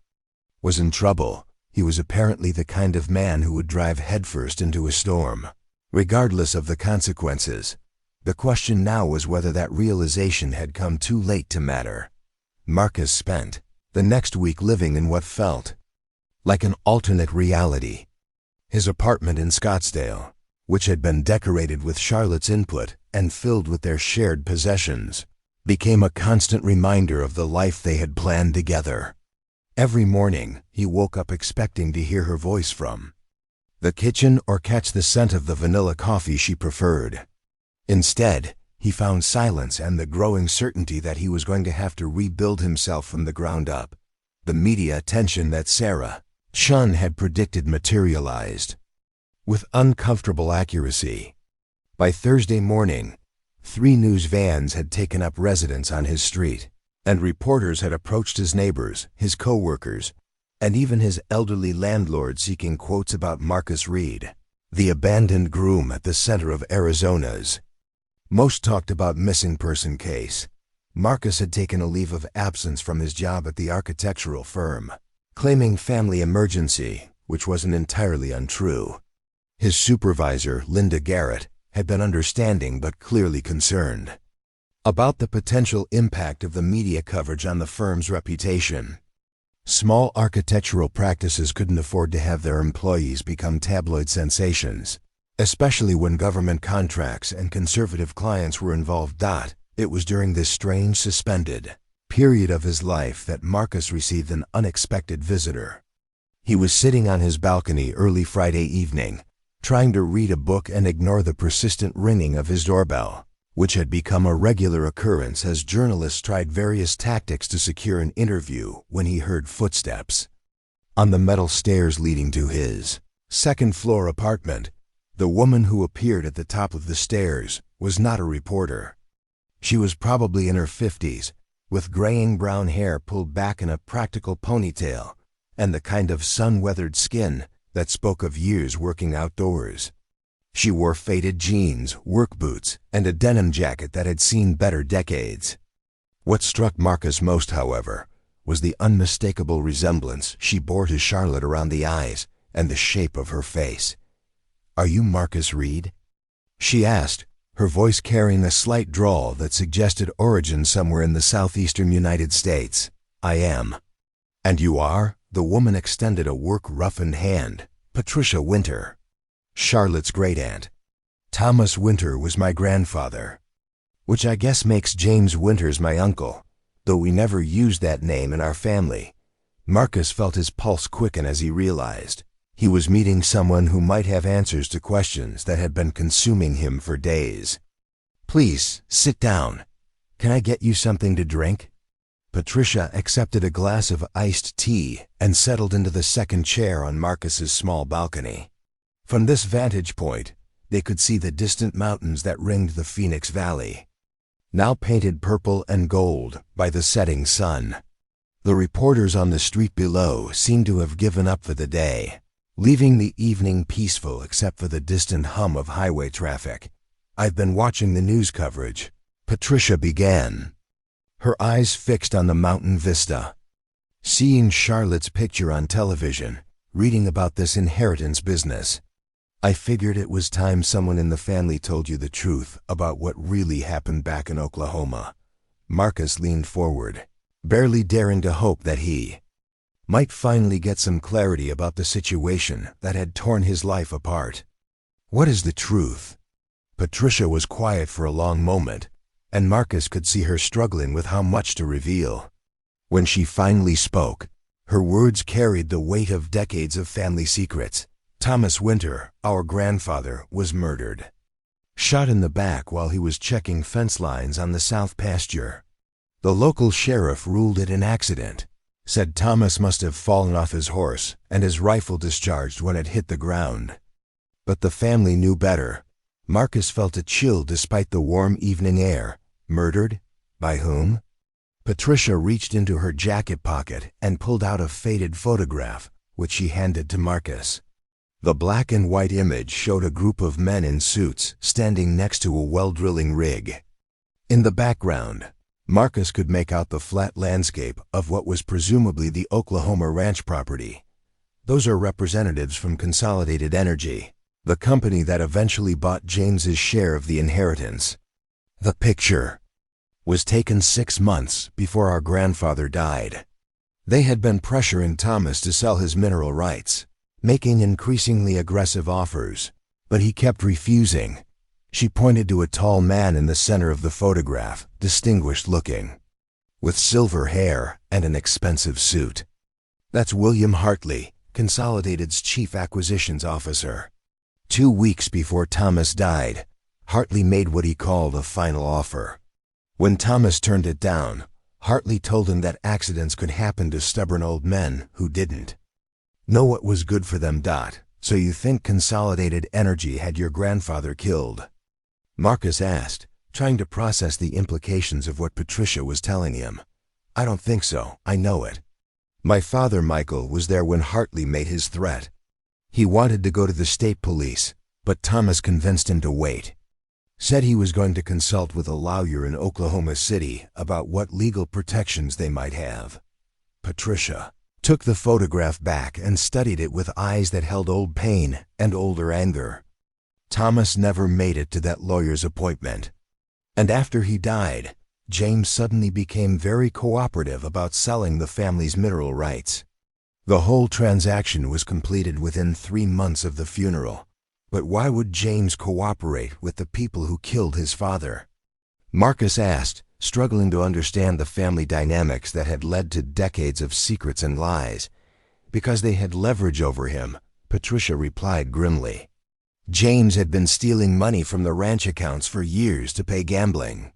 was in trouble, he was apparently the kind of man who would drive headfirst into a storm, regardless of the consequences. The question now was whether that realization had come too late to matter. Marcus spent the next week living in what felt like an alternate reality. His apartment in Scottsdale, which had been decorated with Charlotte's input and filled with their shared possessions, became a constant reminder of the life they had planned together. Every morning, he woke up expecting to hear her voice from the kitchen or catch the scent of the vanilla coffee she preferred. Instead, he found silence and the growing certainty that he was going to have to rebuild himself from the ground up. The media attention that Sarah Chun had predicted materialized with uncomfortable accuracy. By Thursday morning, 3 news vans had taken up residence on his street, and reporters had approached his neighbors, his co-workers, and even his elderly landlord seeking quotes about Marcus Reed, the abandoned groom at the center of Arizona's most talked about missing person case. Marcus had taken a leave of absence from his job at the architectural firm, claiming family emergency, which wasn't entirely untrue. His supervisor, Linda Garrett, had been understanding but clearly concerned about the potential impact of the media coverage on the firm's reputation. Small architectural practices couldn't afford to have their employees become tabloid sensations, especially when government contracts and conservative clients were involved. It was during this strange, suspended period of his life that Marcus received an unexpected visitor. He was sitting on his balcony early Friday evening, trying to read a book and ignore the persistent ringing of his doorbell, which had become a regular occurrence as journalists tried various tactics to secure an interview when he heard footsteps on the metal stairs leading to his second-floor apartment. The woman who appeared at the top of the stairs was not a reporter. She was probably in her 50s, with graying brown hair pulled back in a practical ponytail, and the kind of sun-weathered skin that spoke of years working outdoors. She wore faded jeans, work boots, and a denim jacket that had seen better decades. What struck Marcus most, however, was the unmistakable resemblance she bore to Charlotte around the eyes and the shape of her face. "Are you Marcus Reed?" she asked, her voice carrying a slight drawl that suggested origin somewhere in the southeastern United States. "I am." "And you are?" The woman extended a work-roughened hand. "Patricia Winter, Charlotte's great-aunt. Thomas Winter was my grandfather, which I guess makes James Winters my uncle, though we never used that name in our family." Marcus felt his pulse quicken as he realized he was meeting someone who might have answers to questions that had been consuming him for days. "Please, sit down. Can I get you something to drink?" Patricia accepted a glass of iced tea and settled into the second chair on Marcus's small balcony. From this vantage point, they could see the distant mountains that ringed the Phoenix Valley, now painted purple and gold by the setting sun. The reporters on the street below seemed to have given up for the day, leaving the evening peaceful except for the distant hum of highway traffic. "I've been watching the news coverage," Patricia began, her eyes fixed on the mountain vista. "Seeing Charlotte's picture on television, reading about this inheritance business. I figured it was time someone in the family told you the truth about what really happened back in Oklahoma." Marcus leaned forward, barely daring to hope that he might finally get some clarity about the situation that had torn his life apart. "What is the truth?" Patricia was quiet for a long moment, and Marcus could see her struggling with how much to reveal. When she finally spoke, her words carried the weight of decades of family secrets. "Thomas Winter, our grandfather, was murdered. shot in the back while he was checking fence lines on the south pasture. The local sheriff ruled it an accident, said Thomas must have fallen off his horse and his rifle discharged when it hit the ground. But the family knew better. Marcus felt a chill despite the warm evening air. Murdered? By whom? Patricia reached into her jacket pocket and pulled out a faded photograph, which she handed to Marcus. The black and white image showed a group of men in suits standing next to a well-drilling rig. In the background, Marcus could make out the flat landscape of what was presumably the Oklahoma ranch property. Those are representatives from Consolidated Energy, the company that eventually bought James's share of the inheritance. The picture was taken 6 months before our grandfather died. They had been pressuring Thomas to sell his mineral rights, making increasingly aggressive offers, but he kept refusing. She pointed to a tall man in the center of the photograph, distinguished looking, with silver hair and an expensive suit. That's William Hartley, Consolidated's chief acquisitions officer. 2 weeks before Thomas died, Hartley made what he called a final offer. When Thomas turned it down, Hartley told him that accidents could happen to stubborn old men who didn't know what was good for them. So you think Consolidated Energy had your grandfather killed? Marcus asked, trying to process the implications of what Patricia was telling him. I don't think so, I know it. My father, Michael, was there when Hartley made his threat. He wanted to go to the state police, but Thomas convinced him to wait. Said he was going to consult with a lawyer in Oklahoma City about what legal protections they might have. Patricia took the photograph back and studied it with eyes that held old pain and older anger. Thomas never made it to that lawyer's appointment. And after he died, James suddenly became very cooperative about selling the family's mineral rights. The whole transaction was completed within 3 months of the funeral. But why would James cooperate with the people who killed his father? Marcus asked, struggling to understand the family dynamics that had led to decades of secrets and lies. Because they had leverage over him, Patricia replied grimly. James had been stealing money from the ranch accounts for years to pay gambling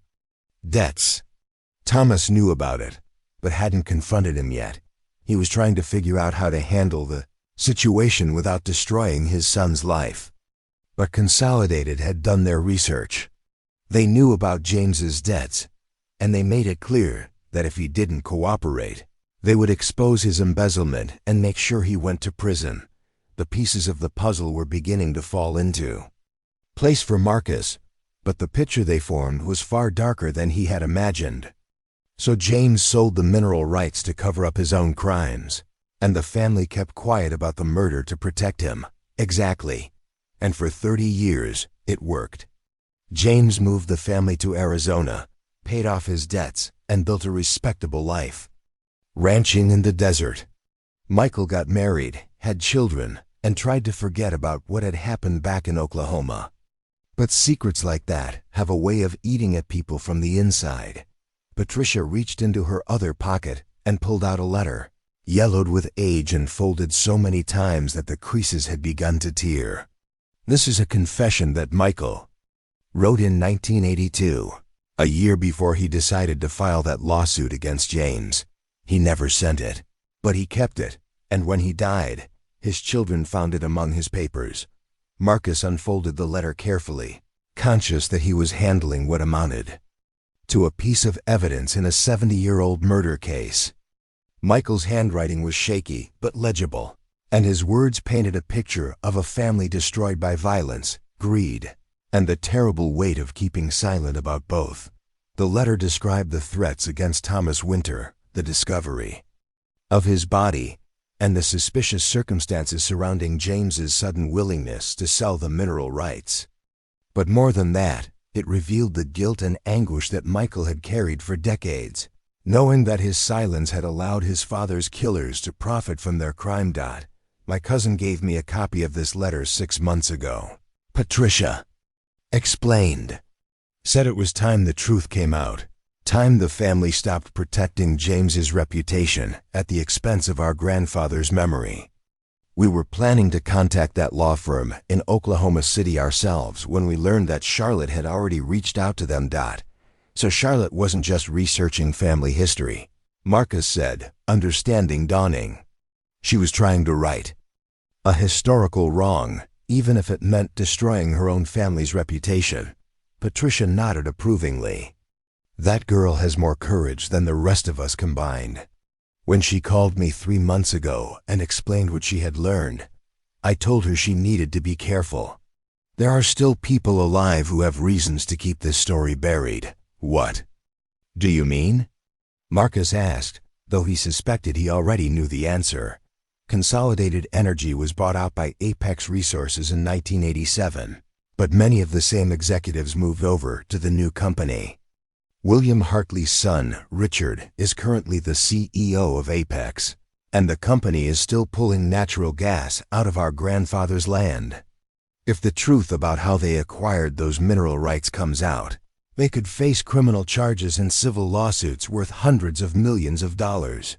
debts. Thomas knew about it, but hadn't confronted him yet. He was trying to figure out how to handle the situation without destroying his son's life. But Consolidated had done their research. They knew about James's debts, and they made it clear that if he didn't cooperate, they would expose his embezzlement and make sure he went to prison. The pieces of the puzzle were beginning to fall into place for Marcus, but the picture they formed was far darker than he had imagined. So James sold the mineral rights to cover up his own crimes, and the family kept quiet about the murder to protect him. Exactly. And for 30 years, it worked. James moved the family to Arizona, paid off his debts, and built a respectable life, ranching in the desert. Michael got married, had children, and tried to forget about what had happened back in Oklahoma. But secrets like that have a way of eating at people from the inside. Patricia reached into her other pocket and pulled out a letter, yellowed with age and folded so many times that the creases had begun to tear. This is a confession that Michael wrote in 1982, a year before he decided to file that lawsuit against James. He never sent it, but he kept it, and when he died, his children found it among his papers. Marcus unfolded the letter carefully, conscious that he was handling what amounted to a piece of evidence in a 70-year-old murder case. Michael's handwriting was shaky but legible, and his words painted a picture of a family destroyed by violence, greed, and the terrible weight of keeping silent about both. The letter described the threats against Thomas Winter, the discovery of his body, and the suspicious circumstances surrounding James's sudden willingness to sell the mineral rights. But more than that, it revealed the guilt and anguish that Michael had carried for decades, knowing that his silence had allowed his father's killers to profit from their crime. My cousin gave me a copy of this letter 6 months ago. Patricia explained. Said it was time the truth came out. Time the family stopped protecting James's reputation at the expense of our grandfather's memory. We were planning to contact that law firm in Oklahoma City ourselves when we learned that Charlotte had already reached out to them. So Charlotte wasn't just researching family history, Marcus said, understanding dawning. She was trying to right a historical wrong, even if it meant destroying her own family's reputation. Patricia nodded approvingly. That girl has more courage than the rest of us combined. When she called me 3 months ago and explained what she had learned, I told her she needed to be careful. There are still people alive who have reasons to keep this story buried. What do you mean? Marcus asked, though he suspected he already knew the answer. Consolidated Energy was bought out by Apex Resources in 1987, but many of the same executives moved over to the new company. William Hartley's son, Richard, is currently the CEO of Apex, and the company is still pulling natural gas out of our grandfather's land. If the truth about how they acquired those mineral rights comes out, they could face criminal charges and civil lawsuits worth hundreds of millions of dollars.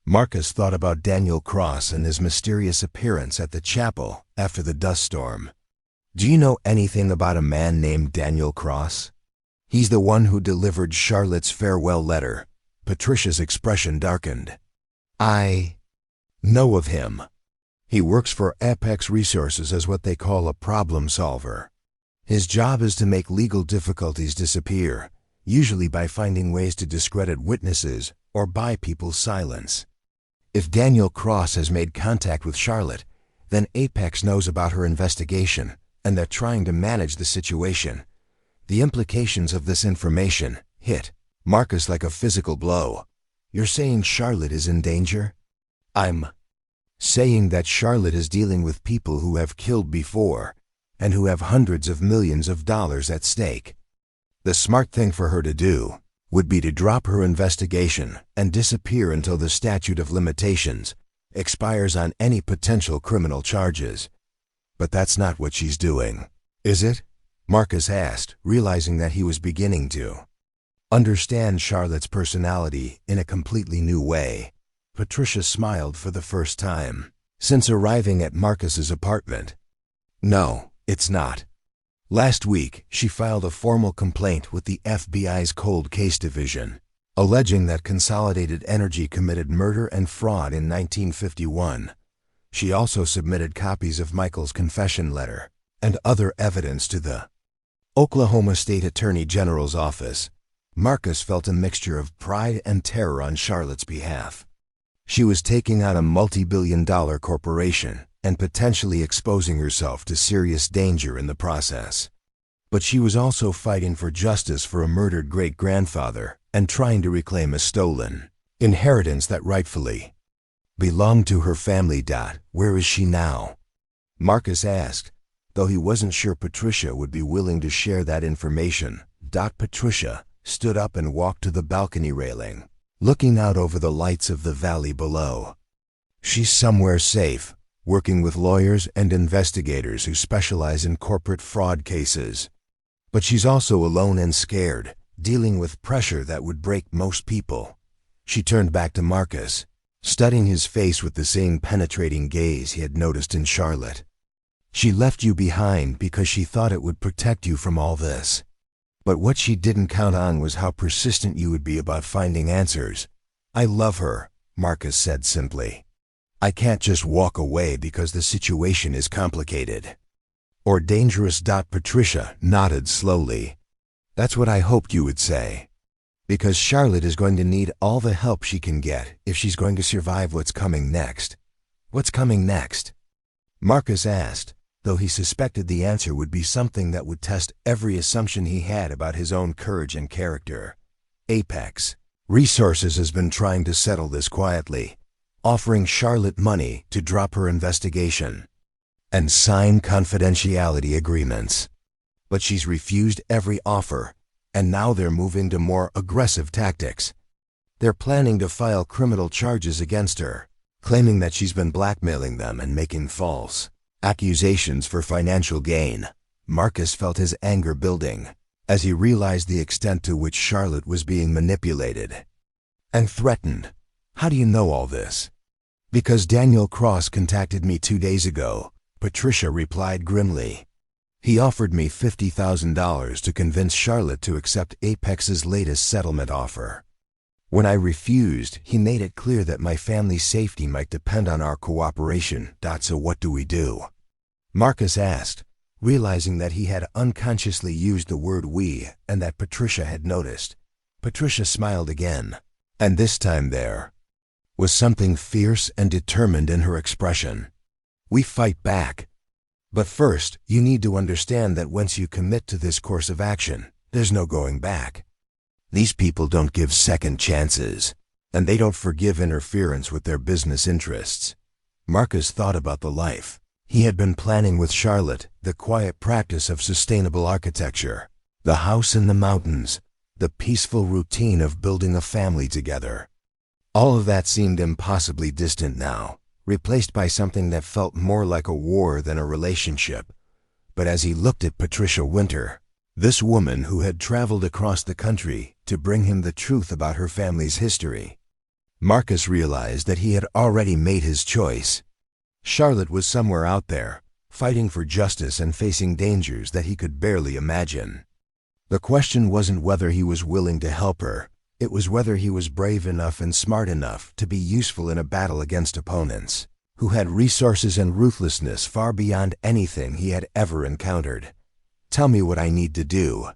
Marcus thought about Daniel Cross and his mysterious appearance at the chapel after the dust storm. Do you know anything about a man named Daniel Cross? He's the one who delivered Charlotte's farewell letter. Patricia's expression darkened. I know of him. He works for Apex Resources as what they call a problem solver. His job is to make legal difficulties disappear, usually by finding ways to discredit witnesses or buy people's silence. If Daniel Cross has made contact with Charlotte, then Apex knows about her investigation, and they're trying to manage the situation. The implications of this information hit Marcus like a physical blow. You're saying Charlotte is in danger? I'm saying that Charlotte is dealing with people who have killed before and who have hundreds of millions of dollars at stake. The smart thing for her to do would be to drop her investigation and disappear until the statute of limitations expires on any potential criminal charges. But that's not what she's doing, is it? Marcus asked, realizing that he was beginning to understand Charlotte's personality in a completely new way. Patricia smiled for the first time since arriving at Marcus's apartment. No, it's not. Last week, she filed a formal complaint with the FBI's Cold Case Division, alleging that Consolidated Energy committed murder and fraud in 1951. She also submitted copies of Michael's confession letter and other evidence to the Oklahoma State Attorney General's office. Marcus felt a mixture of pride and terror on Charlotte's behalf. She was taking on a multi-billion-dollar corporation and potentially exposing herself to serious danger in the process. But she was also fighting for justice for a murdered great-grandfather and trying to reclaim a stolen inheritance that rightfully belonged to her family. Where is she now? Marcus asked, though he wasn't sure Patricia would be willing to share that information. Patricia stood up and walked to the balcony railing, looking out over the lights of the valley below. She's somewhere safe, working with lawyers and investigators who specialize in corporate fraud cases. But she's also alone and scared, dealing with pressure that would break most people. She turned back to Marcus, studying his face with the same penetrating gaze he had noticed in Charlotte. She left you behind because she thought it would protect you from all this. But what she didn't count on was how persistent you would be about finding answers. I love her, Marcus said simply. I can't just walk away because the situation is complicated or dangerous. Patricia nodded slowly. That's what I hoped you would say. Because Charlotte is going to need all the help she can get if she's going to survive what's coming next. What's coming next? Marcus asked, though he suspected the answer would be something that would test every assumption he had about his own courage and character. Apex Resources has been trying to settle this quietly, offering Charlotte money to drop her investigation and sign confidentiality agreements. But she's refused every offer, and now they're moving to more aggressive tactics. They're planning to file criminal charges against her, claiming that she's been blackmailing them and making false accusations for financial gain. Marcus felt his anger building as he realized the extent to which Charlotte was being manipulated and threatened. How do you know all this? Because Daniel Cross contacted me 2 days ago, Patricia replied grimly. He offered me $50,000 to convince Charlotte to accept Apex's latest settlement offer. When I refused, he made it clear that my family's safety might depend on our cooperation. So what do we do? Marcus asked, realizing that he had unconsciously used the word we and that Patricia had noticed. Patricia smiled again, and this time there was something fierce and determined in her expression. We fight back. But first, you need to understand that once you commit to this course of action, there's no going back. These people don't give second chances, and they don't forgive interference with their business interests. Marcus thought about the life he had been planning with Charlotte, the quiet practice of sustainable architecture, the house in the mountains, the peaceful routine of building a family together. All of that seemed impossibly distant now, replaced by something that felt more like a war than a relationship. But as he looked at Patricia Winter, this woman who had traveled across the country to bring him the truth about her family's history, Marcus realized that he had already made his choice. Charlotte was somewhere out there, fighting for justice and facing dangers that he could barely imagine. The question wasn't whether he was willing to help her, it was whether he was brave enough and smart enough to be useful in a battle against opponents who had resources and ruthlessness far beyond anything he had ever encountered. "Tell me what I need to do,"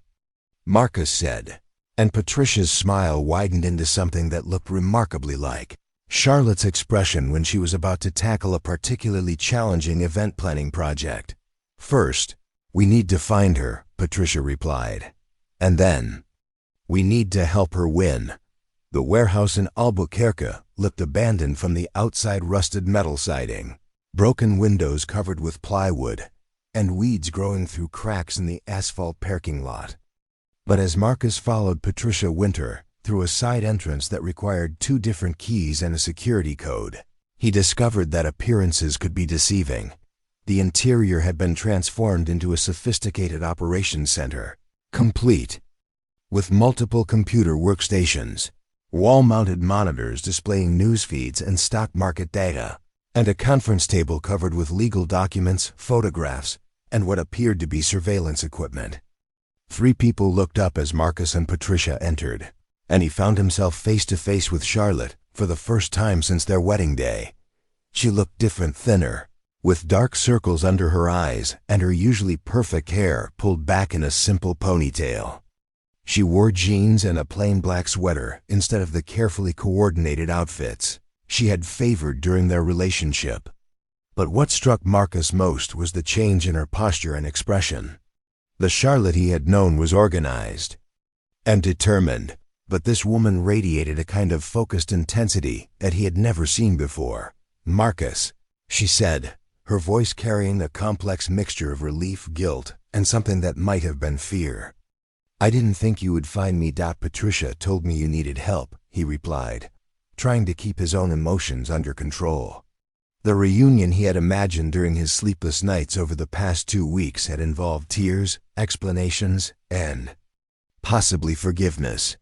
Marcus said, and Patricia's smile widened into something that looked remarkably like Charlotte's expression when she was about to tackle a particularly challenging event planning project. "First, we need to find her," Patricia replied. "And then, we need to help her win." The warehouse in Albuquerque looked abandoned from the outside, rusted metal siding, broken windows covered with plywood, and weeds growing through cracks in the asphalt parking lot. But as Marcus followed Patricia Winter through a side entrance that required 2 different keys and a security code, he discovered that appearances could be deceiving. The interior had been transformed into a sophisticated operations center, complete with multiple computer workstations, wall-mounted monitors displaying news feeds and stock market data, and a conference table covered with legal documents, photographs, and what appeared to be surveillance equipment. 3 people looked up as Marcus and Patricia entered, and he found himself face to face with Charlotte for the first time since their wedding day. She looked different, thinner, with dark circles under her eyes and her usually perfect hair pulled back in a simple ponytail. She wore jeans and a plain black sweater instead of the carefully coordinated outfits she had favored during their relationship. But what struck Marcus most was the change in her posture and expression. The Charlotte he had known was organized and determined, but this woman radiated a kind of focused intensity that he had never seen before. "Marcus," she said, her voice carrying a complex mixture of relief, guilt, and something that might have been fear. "I didn't think you would find me. Patricia told me you needed help," he replied, trying to keep his own emotions under control. The reunion he had imagined during his sleepless nights over the past 2 weeks had involved tears, explanations, and possibly forgiveness.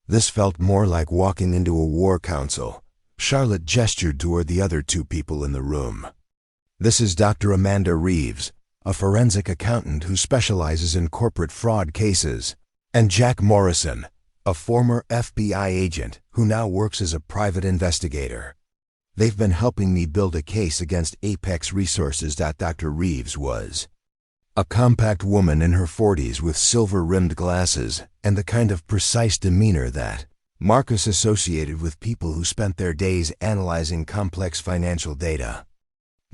This felt more like walking into a war council. Charlotte gestured toward the other 2 people in the room. "This is Dr. Amanda Reeves, a forensic accountant who specializes in corporate fraud cases, and Jack Morrison, a former FBI agent who now works as a private investigator. They've been helping me build a case against Apex Resources." Dr. Reeves was a compact woman in her 40s with silver-rimmed glasses and the kind of precise demeanor that Marcus associated with people who spent their days analyzing complex financial data.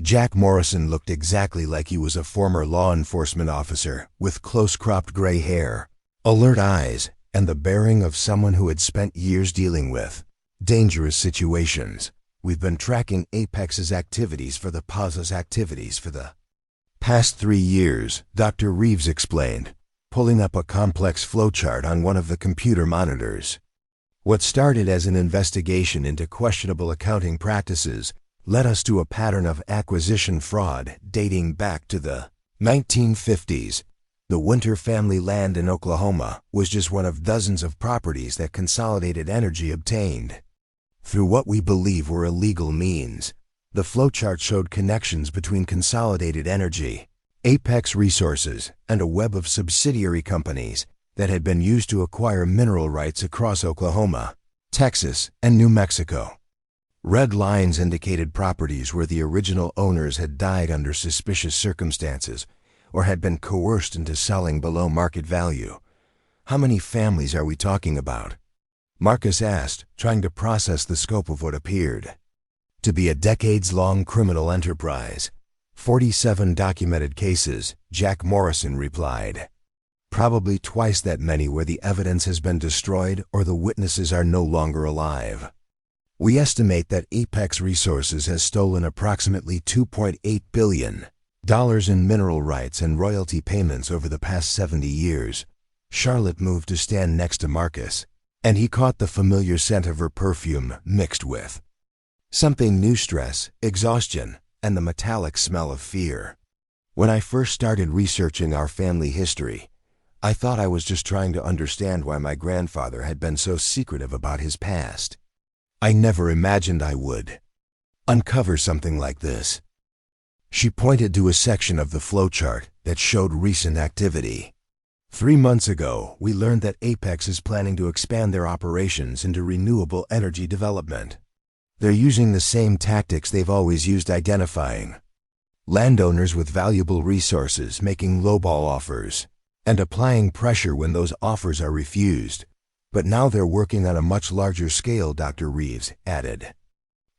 Jack Morrison looked exactly like he was a former law enforcement officer with close-cropped gray hair, alert eyes, and the bearing of someone who had spent years dealing with dangerous situations. "We've been tracking Apex's activities for the past 3 years, Dr. Reeves explained, pulling up a complex flowchart on one of the computer monitors. "What started as an investigation into questionable accounting practices led us to a pattern of acquisition fraud dating back to the 1950s. The Winter family land in Oklahoma was just one of dozens of properties that Consolidated Energy obtained. through what we believe were illegal means. The flowchart showed connections between Consolidated Energy, Apex Resources, and a web of subsidiary companies that had been used to acquire mineral rights across Oklahoma, Texas, and New Mexico. Red lines indicated properties where the original owners had died under suspicious circumstances or had been coerced into selling below market value. How many families are we talking about? Marcus asked, trying to process the scope of what appeared to be a decades-long criminal enterprise. 47 documented cases, Jack Morrison replied. Probably twice that many where the evidence has been destroyed or the witnesses are no longer alive. We estimate that Apex Resources has stolen approximately $2.8 billion in mineral rights and royalty payments over the past 70 years. Charlotte moved to stand next to Marcus, and he caught the familiar scent of her perfume mixed with something new: stress, exhaustion, and the metallic smell of fear. When I first started researching our family history, I thought I was just trying to understand why my grandfather had been so secretive about his past. I never imagined I would uncover something like this. She pointed to a section of the flowchart that showed recent activity. 3 months ago, we learned that Apex is planning to expand their operations into renewable energy development. They're using the same tactics they've always used, identifying landowners with valuable resources, making lowball offers, and applying pressure when those offers are refused. But now they're working on a much larger scale, Dr. Reeves added.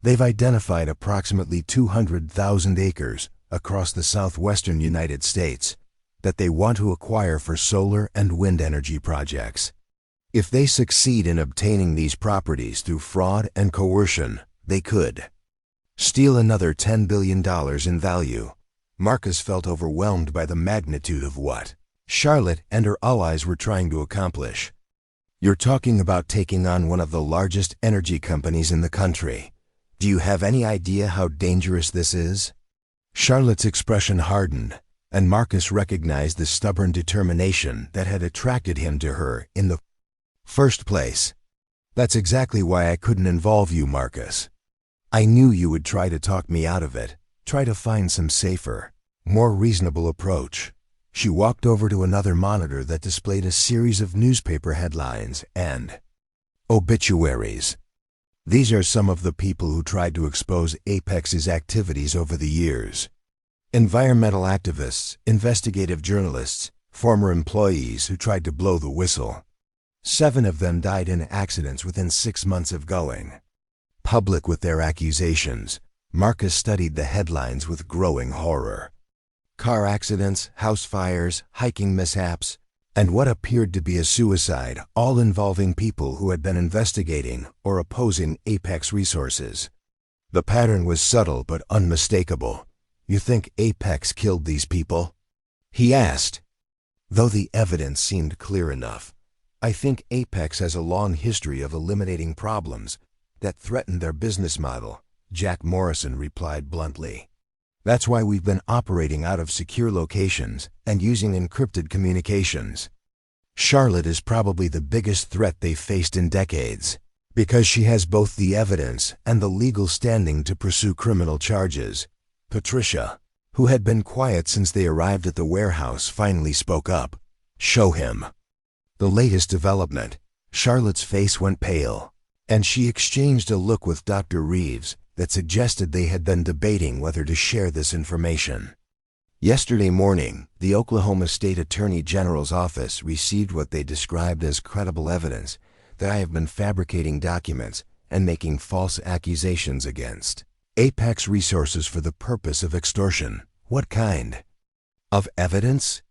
They've identified approximately 200,000 acres across the southwestern United States that they want to acquire for solar and wind energy projects. If they succeed in obtaining these properties through fraud and coercion, they could steal another $10 billion in value. Marcus felt overwhelmed by the magnitude of what Charlotte and her allies were trying to accomplish. You're talking about taking on one of the largest energy companies in the country. Do you have any idea how dangerous this is? Charlotte's expression hardened, and Marcus recognized the stubborn determination that had attracted him to her in the first place. That's exactly why I couldn't involve you, Marcus. I knew you would try to talk me out of it, try to find some safer, more reasonable approach. She walked over to another monitor that displayed a series of newspaper headlines and obituaries. These are some of the people who tried to expose Apex's activities over the years. Environmental activists, investigative journalists, former employees who tried to blow the whistle. 7 of them died in accidents within 6 months of going public with their accusations. Marcus studied the headlines with growing horror. Car accidents, house fires, hiking mishaps, and what appeared to be a suicide, all involving people who had been investigating or opposing Apex Resources. The pattern was subtle but unmistakable. You think Apex killed these people? He asked. Though the evidence seemed clear enough, I think Apex has a long history of eliminating problems that threaten their business model, Jack Morrison replied bluntly. That's why we've been operating out of secure locations and using encrypted communications. Charlotte is probably the biggest threat they've faced in decades, because she has both the evidence and the legal standing to pursue criminal charges. Patricia, who had been quiet since they arrived at the warehouse, finally spoke up. Show him the latest development. Charlotte's face went pale, and she exchanged a look with Dr. Reeves that suggested they had been debating whether to share this information. Yesterday morning, the Oklahoma State Attorney General's office received what they described as credible evidence that I have been fabricating documents and making false accusations against Apex Resources for the purpose of extortion. What kind of evidence?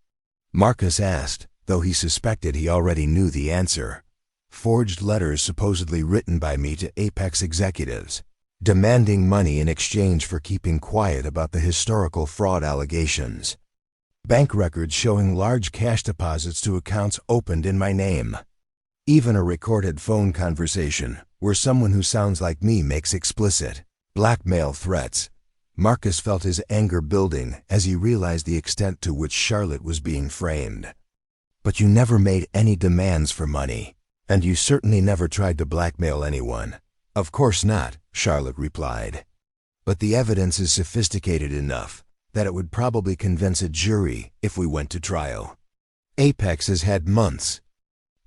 Marcus asked, though he suspected he already knew the answer. Forged letters supposedly written by me to Apex executives, demanding money in exchange for keeping quiet about the historical fraud allegations. Bank records showing large cash deposits to accounts opened in my name. Even a recorded phone conversation where someone who sounds like me makes explicit blackmail threats. Marcus felt his anger building as he realized the extent to which Charlotte was being framed. But you never made any demands for money, and you certainly never tried to blackmail anyone. Of course not, Charlotte replied. But the evidence is sophisticated enough that it would probably convince a jury if we went to trial. Apex has had months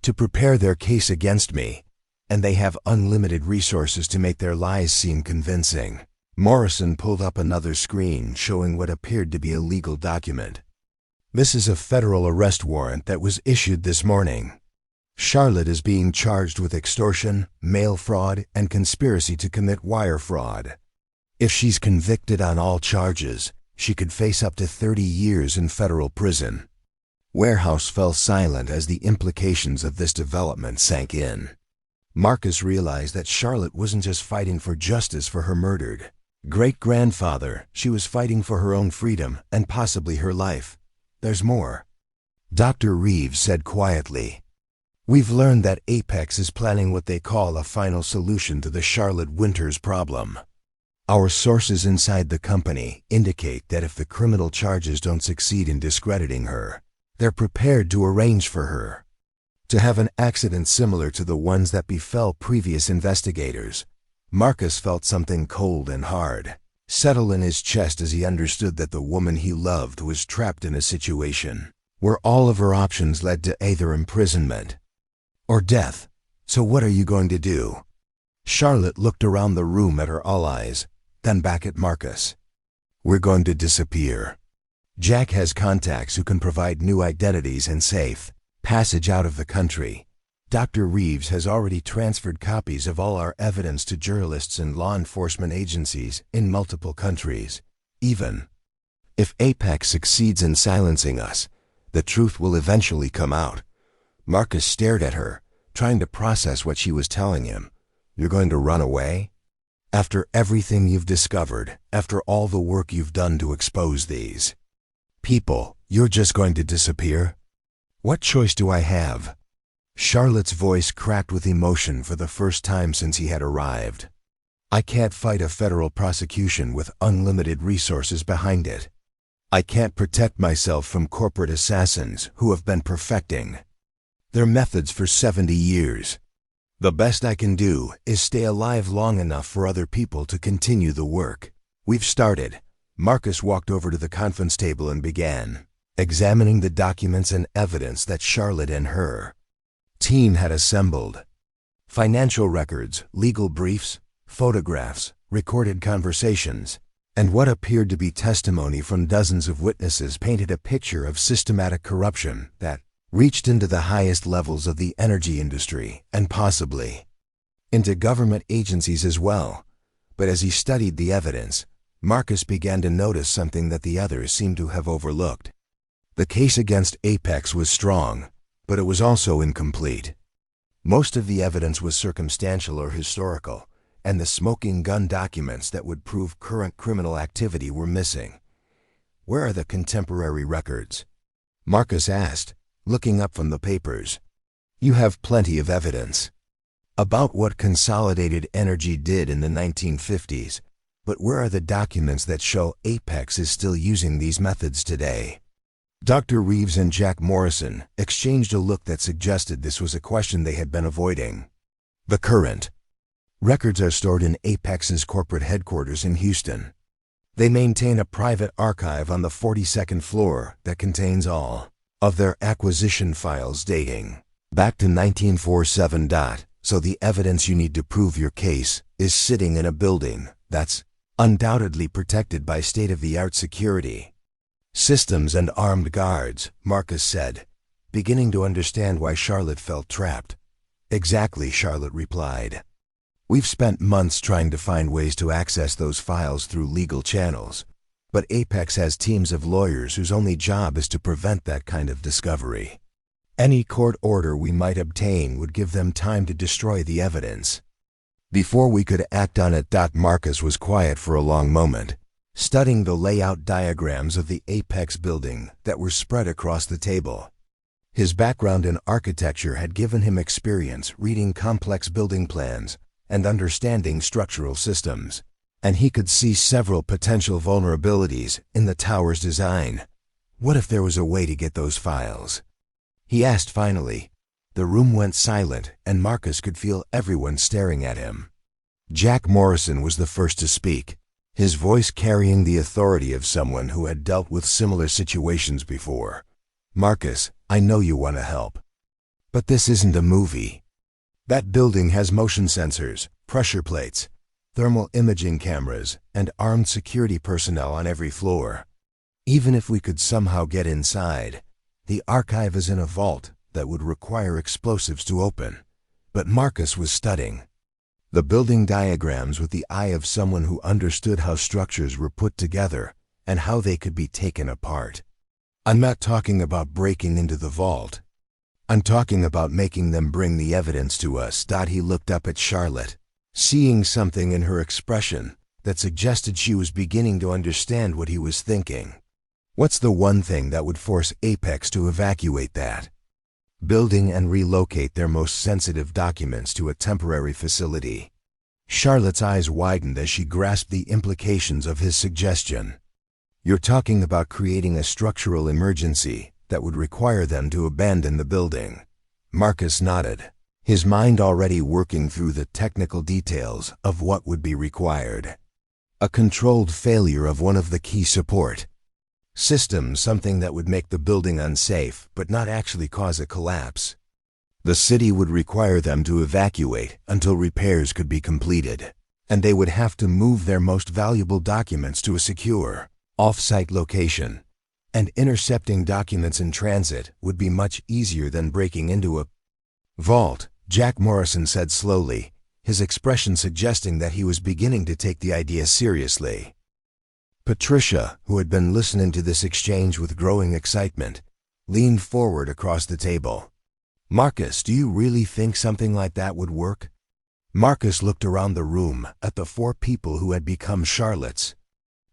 to prepare their case against me, and they have unlimited resources to make their lies seem convincing. Morrison pulled up another screen showing what appeared to be a legal document. This is a federal arrest warrant that was issued this morning. Charlotte is being charged with extortion, mail fraud, and conspiracy to commit wire fraud. If she's convicted on all charges, she could face up to 30 years in federal prison. Warehouse fell silent as the implications of this development sank in. Marcus realized that Charlotte wasn't just fighting for justice for her murdered great-grandfather, she was fighting for her own freedom and possibly her life. There's more. Dr. Reeves said quietly, "We've learned that Apex is planning what they call a final solution to the Charlotte Winters problem. Our sources inside the company indicate that if the criminal charges don't succeed in discrediting her, they're prepared to arrange for her to have an accident similar to the ones that befell previous investigators." Marcus felt something cold and hard settle in his chest as he understood that the woman he loved was trapped in a situation where all of her options led to either imprisonment or death. So what are you going to do? Charlotte looked around the room at her allies, then back at Marcus. "We're going to disappear. Jack has contacts who can provide new identities and safe passage out of the country. Dr. Reeves has already transferred copies of all our evidence to journalists and law enforcement agencies in multiple countries. Even if Apex succeeds in silencing us, the truth will eventually come out." Marcus stared at her, trying to process what she was telling him. "You're going to run away? After everything you've discovered, after all the work you've done to expose these people, you're just going to disappear? What choice do I have?" Charlotte's voice cracked with emotion for the first time since he had arrived. "I can't fight a federal prosecution with unlimited resources behind it. I can't protect myself from corporate assassins who have been perfecting their methods for 70 years. The best I can do is stay alive long enough for other people to continue the work we've started." Marcus walked over to the conference table and began examining the documents and evidence that Charlotte and her team had assembled. Financial records, legal briefs, photographs, recorded conversations, and what appeared to be testimony from dozens of witnesses painted a picture of systematic corruption that reached into the highest levels of the energy industry and possibly into government agencies as well. But as he studied the evidence, Marcus began to notice something that the others seemed to have overlooked. The case against Apex was strong, but it was also incomplete. Most of the evidence was circumstantial or historical, and the smoking gun documents that would prove current criminal activity were missing. "Where are the contemporary records?" Marcus asked, looking up from the papers. "You have plenty of evidence about what Consolidated Energy did in the 1950s, but where are the documents that show Apex is still using these methods today?" Dr. Reeves and Jack Morrison exchanged a look that suggested this was a question they had been avoiding. "The current records are stored in Apex's corporate headquarters in Houston. They maintain a private archive on the 42nd floor that contains all of their acquisition files dating back to 1947. So the evidence you need to prove your case is sitting in a building that's undoubtedly protected by state-of-the-art security systems and armed guards," Marcus said, beginning to understand why Charlotte felt trapped. "Exactly," Charlotte replied. "We've spent months trying to find ways to access those files through legal channels, but Apex has teams of lawyers whose only job is to prevent that kind of discovery. Any court order we might obtain would give them time to destroy the evidence before we could act on it." Marcus was quiet for a long moment, studying the layout diagrams of the Apex building that were spread across the table. His background in architecture had given him experience reading complex building plans and understanding structural systems, and he could see several potential vulnerabilities in the tower's design. What if there was a way to get those files? He asked finally. The room went silent, and Marcus could feel everyone staring at him. Jack Morrison was the first to speak, his voice carrying the authority of someone who had dealt with similar situations before. "Marcus, I know you want to help. But this isn't a movie. That building has motion sensors, pressure plates, thermal imaging cameras, and armed security personnel on every floor. Even if we could somehow get inside, the archive is in a vault that would require explosives to open." But Marcus was studying the building diagrams with the eye of someone who understood how structures were put together and how they could be taken apart. "I'm not talking about breaking into the vault. I'm talking about making them bring the evidence to us." He looked up at Charlotte, seeing something in her expression that suggested she was beginning to understand what he was thinking. "What's the one thing that would force Apex to evacuate that building and relocate their most sensitive documents to a temporary facility?" Charlotte's eyes widened as she grasped the implications of his suggestion. "You're talking about creating a structural emergency that would require them to abandon the building." Marcus nodded, his mind already working through the technical details of what would be required. A controlled failure of one of the key support systems, something that would make the building unsafe but not actually cause a collapse. The city would require them to evacuate until repairs could be completed, and they would have to move their most valuable documents to a secure, off-site location. And intercepting documents in transit would be much easier than breaking into a vault, Jack Morrison said slowly, his expression suggesting that he was beginning to take the idea seriously. Patricia, who had been listening to this exchange with growing excitement, leaned forward across the table. "Marcus, do you really think something like that would work?" Marcus looked around the room at the four people who had become Charlotte's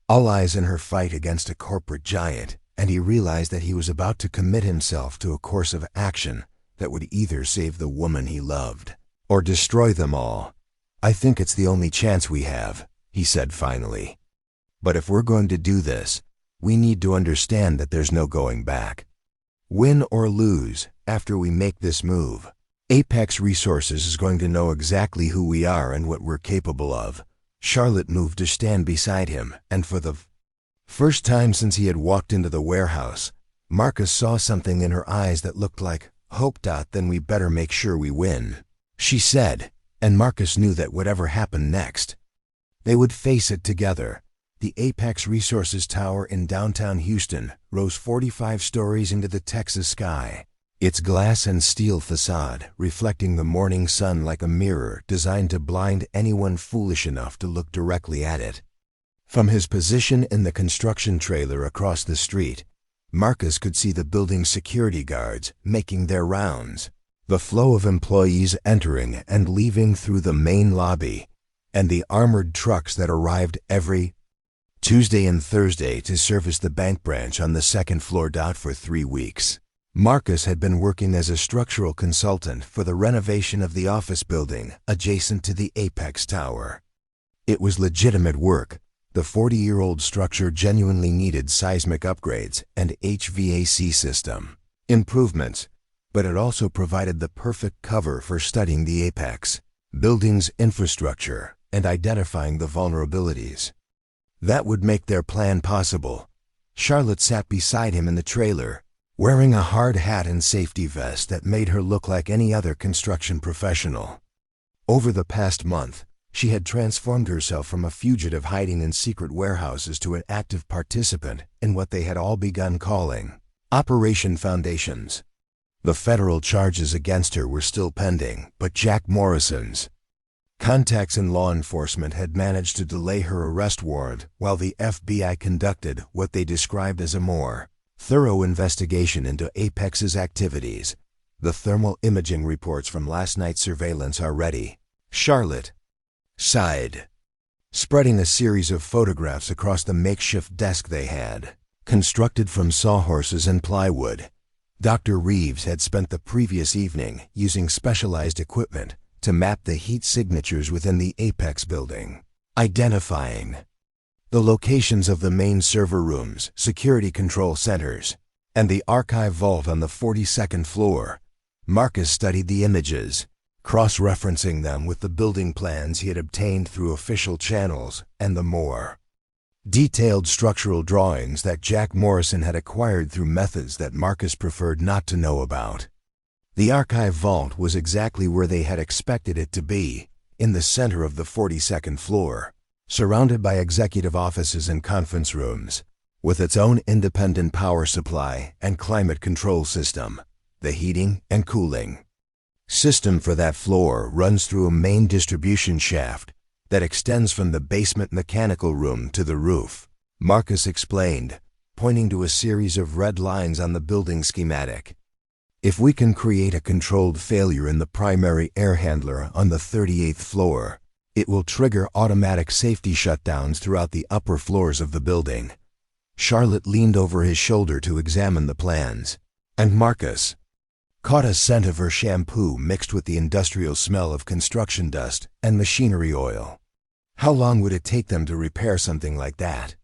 allies in her fight against a corporate giant, and he realized that he was about to commit himself to a course of action that would either save the woman he loved or destroy them all. "I think it's the only chance we have," he said finally. "But if we're going to do this, we need to understand that there's no going back. Win or lose, after we make this move, Apex Resources is going to know exactly who we are and what we're capable of." Charlotte moved to stand beside him, and for the first time since he had walked into the warehouse, Marcus saw something in her eyes that looked like hope. "Then we better make sure we win," she said, and Marcus knew that whatever happened next, they would face it together. The Apex Resources Tower in downtown Houston rose 45 stories into the Texas sky, its glass and steel facade reflecting the morning sun like a mirror designed to blind anyone foolish enough to look directly at it. From his position in the construction trailer across the street, Marcus could see the building's security guards making their rounds, the flow of employees entering and leaving through the main lobby, and the armored trucks that arrived every Tuesday and Thursday to service the bank branch on the second floor. For 3 weeks, Marcus had been working as a structural consultant for the renovation of the office building adjacent to the Apex Tower. It was legitimate work. The 40-year-old structure genuinely needed seismic upgrades and HVAC system improvements, but it also provided the perfect cover for studying the Apex building's infrastructure and identifying the vulnerabilities that would make their plan possible. Charlotte sat beside him in the trailer, wearing a hard hat and safety vest that made her look like any other construction professional. Over the past month, she had transformed herself from a fugitive hiding in secret warehouses to an active participant in what they had all begun calling Operation Foundations. The federal charges against her were still pending, but Jack Morrison's contacts in law enforcement had managed to delay her arrest warrant while the FBI conducted what they described as a more thorough investigation into Apex's activities. "The thermal imaging reports from last night's surveillance are ready," Charlotte sighed, spreading a series of photographs across the makeshift desk they had, constructed from sawhorses and plywood. Dr. Reeves had spent the previous evening using specialized equipment to map the heat signatures within the Apex building, identifying the locations of the main server rooms, security control centers, and the archive vault on the 42nd floor. Marcus studied the images, cross-referencing them with the building plans he had obtained through official channels and the more detailed structural drawings that Jack Morrison had acquired through methods that Marcus preferred not to know about. The archive vault was exactly where they had expected it to be, in the center of the 42nd floor, surrounded by executive offices and conference rooms, with its own independent power supply and climate control system. The heating and cooling system for that floor runs through a main distribution shaft that extends from the basement mechanical room to the roof, Marcus explained, pointing to a series of red lines on the building schematic. If we can create a controlled failure in the primary air handler on the 38th floor, it will trigger automatic safety shutdowns throughout the upper floors of the building. Charlotte leaned over his shoulder to examine the plans, and Marcus caught a scent of her shampoo mixed with the industrial smell of construction dust and machinery oil. How long would it take them to repair something like that?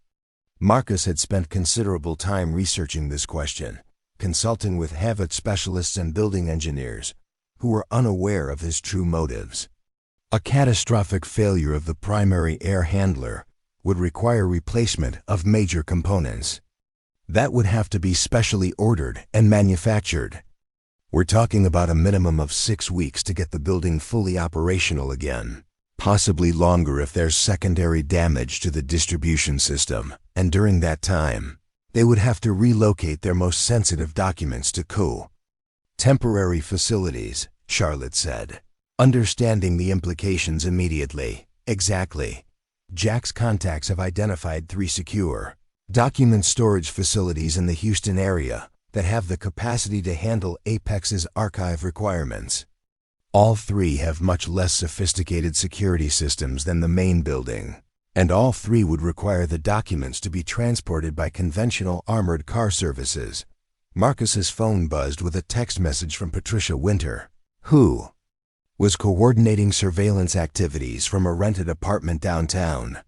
Marcus had spent considerable time researching this question, consulting with Havit specialists and building engineers who were unaware of his true motives. A catastrophic failure of the primary air handler would require replacement of major components. That would have to be specially ordered and manufactured. We're talking about a minimum of 6 weeks to get the building fully operational again, possibly longer if there's secondary damage to the distribution system, and during that time, they would have to relocate their most sensitive documents to temporary facilities, Charlotte said, understanding the implications immediately. Exactly. Jack's contacts have identified 3 secure document storage facilities in the Houston area that have the capacity to handle Apex's archive requirements. All 3 have much less sophisticated security systems than the main building, and all 3 would require the documents to be transported by conventional armored car services. Marcus's phone buzzed with a text message from Patricia Winter, who was coordinating surveillance activities from a rented apartment downtown.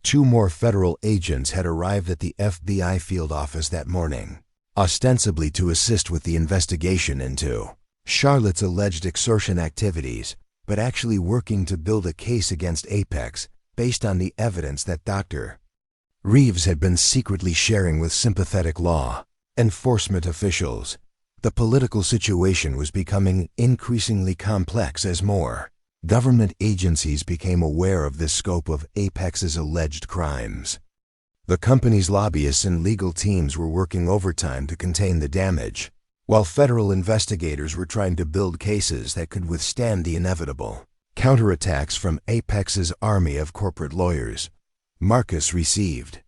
2 more federal agents had arrived at the FBI field office that morning, ostensibly to assist with the investigation into Charlotte's alleged extortion activities, but actually working to build a case against Apex based on the evidence that Dr. Reeves had been secretly sharing with sympathetic law enforcement officials. The political situation was becoming increasingly complex as more government agencies became aware of the scope of Apex's alleged crimes. The company's lobbyists and legal teams were working overtime to contain the damage, while federal investigators were trying to build cases that could withstand the inevitable counterattacks from Apex's army of corporate lawyers. Marcus received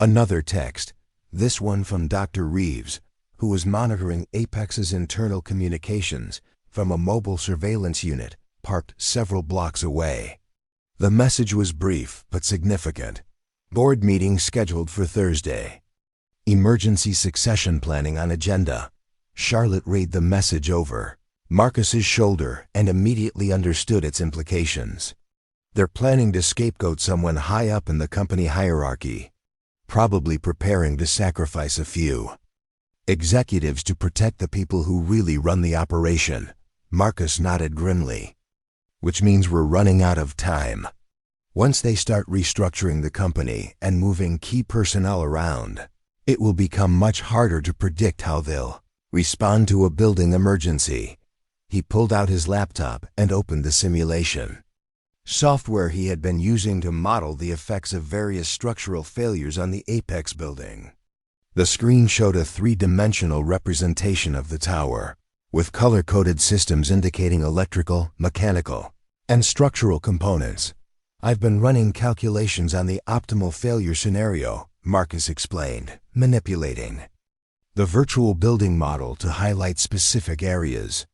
another text, this one from Dr. Reeves, who was monitoring Apex's internal communications from a mobile surveillance unit parked several blocks away. The message was brief but significant. Board meeting scheduled for Thursday. Emergency succession planning on agenda. Charlotte read the message over Marcus's shoulder and immediately understood its implications. They're planning to scapegoat someone high up in the company hierarchy, probably preparing to sacrifice a few executives to protect the people who really run the operation. Marcus nodded grimly. Which means we're running out of time. Once they start restructuring the company and moving key personnel around, it will become much harder to predict how they'll respond to a building emergency. He pulled out his laptop and opened the simulation software he had been using to model the effects of various structural failures on the Apex building. The screen showed a 3-dimensional representation of the tower, with color-coded systems indicating electrical, mechanical, and structural components. I've been running calculations on the optimal failure scenario, Marcus explained, manipulating the virtual building model to highlight specific areas.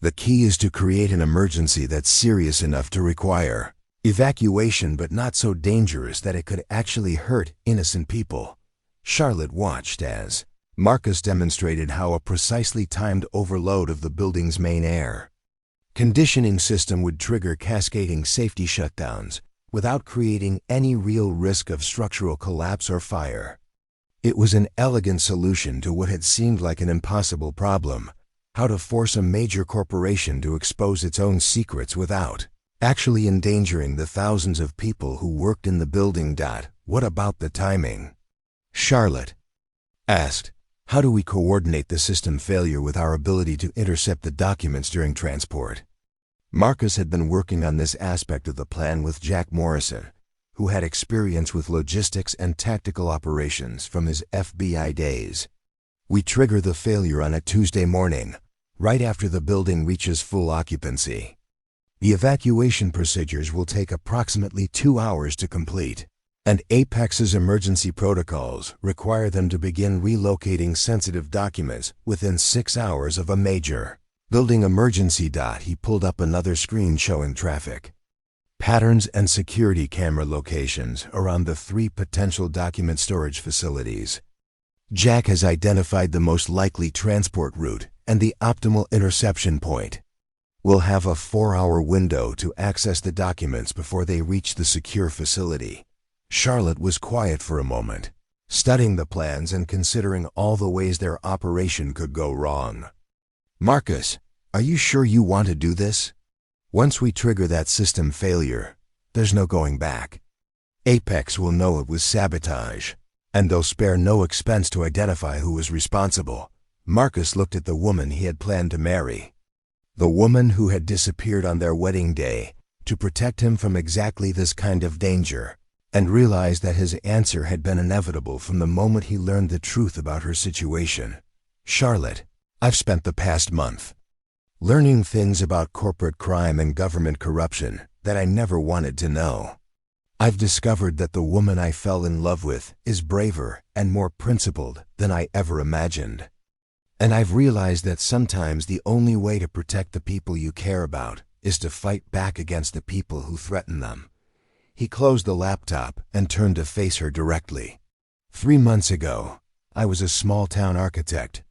The key is to create an emergency that's serious enough to require evacuation but not so dangerous that it could actually hurt innocent people. Charlotte watched as Marcus demonstrated how a precisely timed overload of the building's main air conditioning system would trigger cascading safety shutdowns without creating any real risk of structural collapse or fire. It was an elegant solution to what had seemed like an impossible problem. How to force a major corporation to expose its own secrets without actually endangering the thousands of people who worked in the building. What about the timing? Charlotte asked. How do we coordinate the system failure with our ability to intercept the documents during transport? Marcus had been working on this aspect of the plan with Jack Morrison, who had experience with logistics and tactical operations from his FBI days. We trigger the failure on a Tuesday morning, right after the building reaches full occupancy. The evacuation procedures will take approximately 2 hours to complete, and Apex's emergency protocols require them to begin relocating sensitive documents within 6 hours of a major building emergency. He pulled up another screen showing traffic patterns and security camera locations around the 3 potential document storage facilities. Jack has identified the most likely transport route and the optimal interception point. We'll have a 4-hour window to access the documents before they reach the secure facility. Charlotte was quiet for a moment, studying the plans and considering all the ways their operation could go wrong. Marcus, are you sure you want to do this? Once we trigger that system failure, there's no going back. Apex will know it was sabotage, and they'll spare no expense to identify who was responsible. Marcus looked at the woman he had planned to marry, the woman who had disappeared on their wedding day to protect him from exactly this kind of danger, and realized that his answer had been inevitable from the moment he learned the truth about her situation. Charlotte, I've spent the past month learning things about corporate crime and government corruption that I never wanted to know. I've discovered that the woman I fell in love with is braver and more principled than I ever imagined. And I've realized that sometimes the only way to protect the people you care about is to fight back against the people who threaten them. He closed the laptop and turned to face her directly. 3 months ago, I was a small-town architect,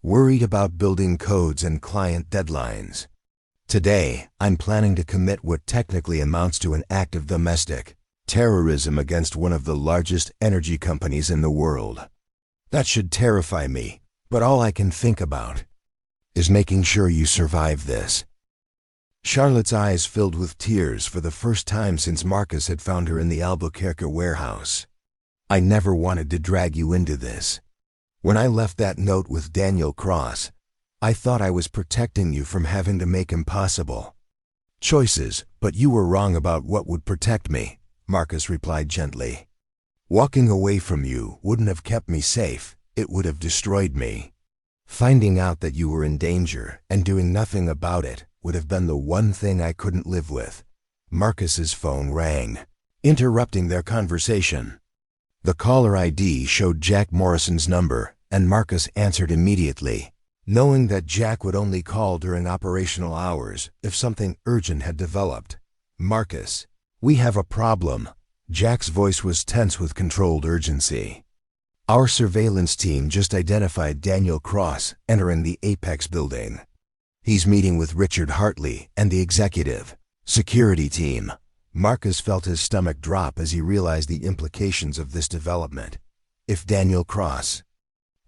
worried about building codes and client deadlines. Today, I'm planning to commit what technically amounts to an act of domestic terrorism against one of the largest energy companies in the world. That should terrify me, but all I can think about is making sure you survive this. Charlotte's eyes filled with tears for the first time since Marcus had found her in the Albuquerque warehouse. I never wanted to drag you into this. When I left that note with Daniel Cross, I thought I was protecting you from having to make impossible choices, but you were wrong about what would protect me, Marcus replied gently. Walking away from you wouldn't have kept me safe, it would have destroyed me. Finding out that you were in danger and doing nothing about it would have been the one thing I couldn't live with. Marcus's phone rang, interrupting their conversation. The caller ID showed Jack Morrison's number, and Marcus answered immediately, knowing that Jack would only call during operational hours if something urgent had developed. Marcus, we have a problem. Jack's voice was tense with controlled urgency. Our surveillance team just identified Daniel Cross entering the Apex building. He's meeting with Richard Hartley and the executive security team. Marcus felt his stomach drop as he realized the implications of this development. If Daniel Cross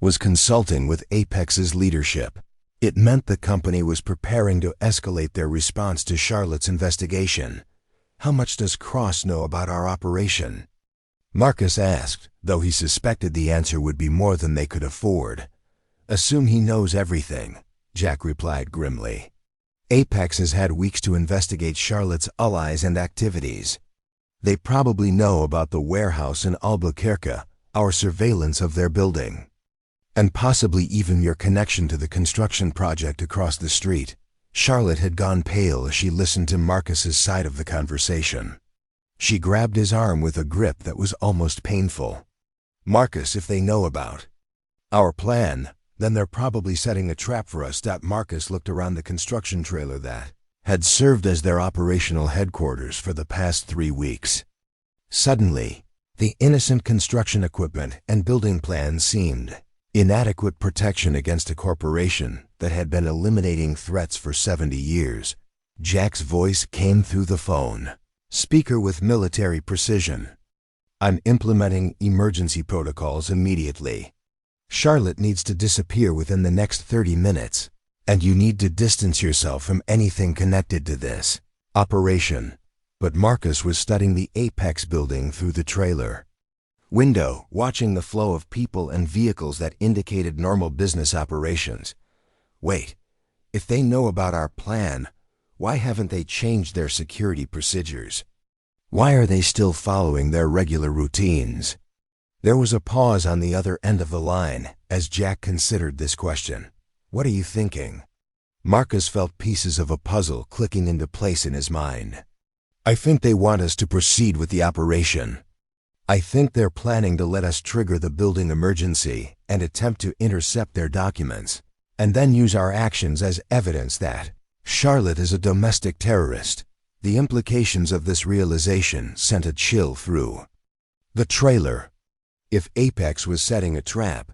was consulting with Apex's leadership, it meant the company was preparing to escalate their response to Charlotte's investigation. How much does Cross know about our operation? Marcus asked, though he suspected the answer would be more than they could afford. Assume he knows everything, Jack replied grimly. Apex has had weeks to investigate Charlotte's allies and activities. They probably know about the warehouse in Albuquerque, our surveillance of their building, and possibly even your connection to the construction project across the street. Charlotte had gone pale as she listened to Marcus's side of the conversation. She grabbed his arm with a grip that was almost painful. Marcus, if they know about our plan, then they're probably setting a trap for us. Marcus looked around the construction trailer that had served as their operational headquarters for the past 3 weeks. Suddenly, the innocent construction equipment and building plans seemed inadequate protection against a corporation that had been eliminating threats for 70 years. Jack's voice came through the phone, speaker with military precision. I'm implementing emergency protocols immediately. Charlotte needs to disappear within the next 30 minutes, and you need to distance yourself from anything connected to this operation. But Marcus was studying the Apex building through the trailer window, watching the flow of people and vehicles that indicated normal business operations. Wait, if they know about our plan, why haven't they changed their security procedures? Why are they still following their regular routines? There was a pause on the other end of the line as Jack considered this question. What are you thinking? Marcus felt pieces of a puzzle clicking into place in his mind. I think they want us to proceed with the operation. I think they're planning to let us trigger the building emergency and attempt to intercept their documents, and then use our actions as evidence that Charlotte is a domestic terrorist. The implications of this realization sent a chill through the trailer. If Apex was setting a trap,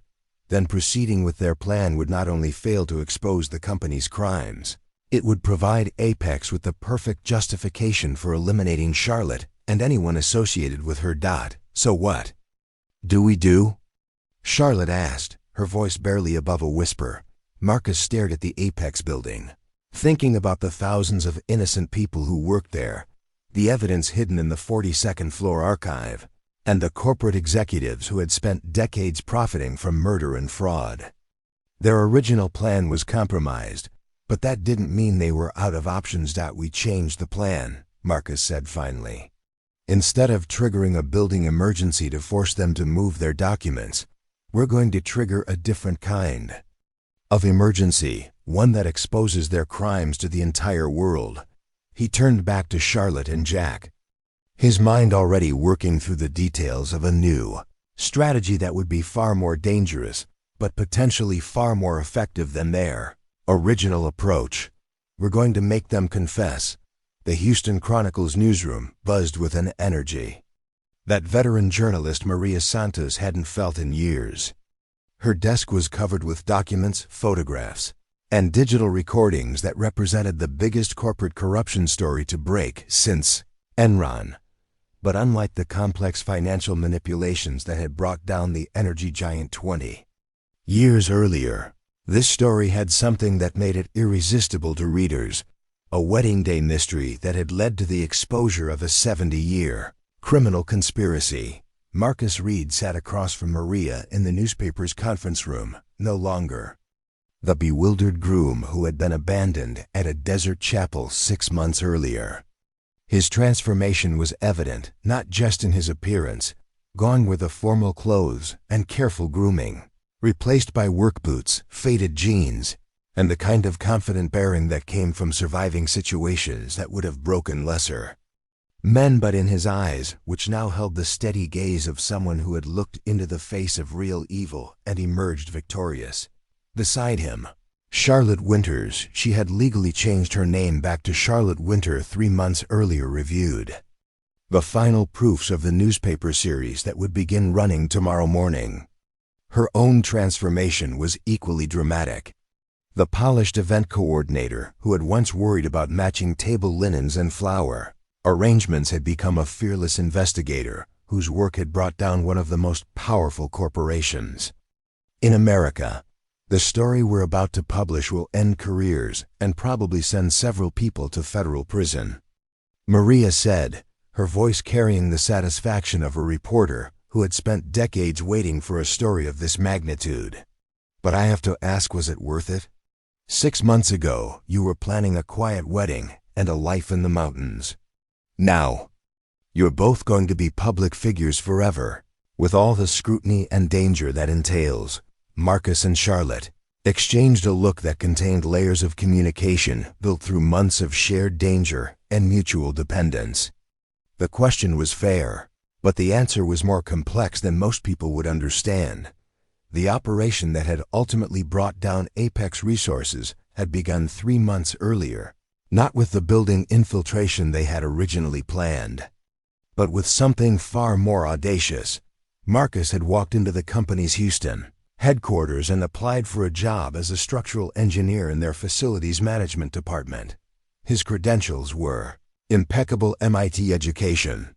then proceeding with their plan would not only fail to expose the company's crimes, it would provide Apex with the perfect justification for eliminating Charlotte and anyone associated with her. So what do we do? Charlotte asked, her voice barely above a whisper. Marcus stared at the Apex building, thinking about the thousands of innocent people who worked there, the evidence hidden in the 42nd floor archive, and the corporate executives who had spent decades profiting from murder and fraud. Their original plan was compromised, but that didn't mean they were out of options. We changed the plan, Marcus said finally. Instead of triggering a building emergency to force them to move their documents, we're going to trigger a different kind of emergency, one that exposes their crimes to the entire world. He turned back to Charlotte and Jack, his mind already working through the details of a new strategy that would be far more dangerous, but potentially far more effective than their original approach. We're going to make them confess. The Houston Chronicle's newsroom buzzed with an energy that veteran journalist Maria Santos hadn't felt in years. Her desk was covered with documents, photographs, and digital recordings that represented the biggest corporate corruption story to break since Enron. But unlike the complex financial manipulations that had brought down the energy giant 20 years earlier, this story had something that made it irresistible to readers, a wedding day mystery that had led to the exposure of a 70-year criminal conspiracy. Marcus Reed sat across from Maria in the newspaper's conference room, no longer the bewildered groom who had been abandoned at a desert chapel 6 months earlier. His transformation was evident, not just in his appearance, gone were the formal clothes and careful grooming, replaced by work boots, faded jeans, and the kind of confident bearing that came from surviving situations that would have broken lesser men. But in his eyes, which now held the steady gaze of someone who had looked into the face of real evil and emerged victorious. Beside him, Charlotte Winters. She had legally changed her name back to Charlotte Winter 3 months earlier. Reviewed the final proofs of the newspaper series that would begin running tomorrow morning. Her own transformation was equally dramatic. The polished event coordinator, who had once worried about matching table linens and flower arrangements, had become a fearless investigator whose work had brought down one of the most powerful corporations in America. The story we're about to publish will end careers and probably send several people to federal prison, Maria said, her voice carrying the satisfaction of a reporter who had spent decades waiting for a story of this magnitude. But I have to ask, was it worth it? 6 months ago, you were planning a quiet wedding and a life in the mountains. Now, you're both going to be public figures forever, with all the scrutiny and danger that entails. Marcus and Charlotte exchanged a look that contained layers of communication built through months of shared danger and mutual dependence. The question was fair, but the answer was more complex than most people would understand. The operation that had ultimately brought down Apex Resources had begun 3 months earlier, not with the building infiltration they had originally planned, but with something far more audacious. Marcus had walked into the company's Houston headquarters and applied for a job as a structural engineer in their facilities management department. His credentials were impeccable MIT education,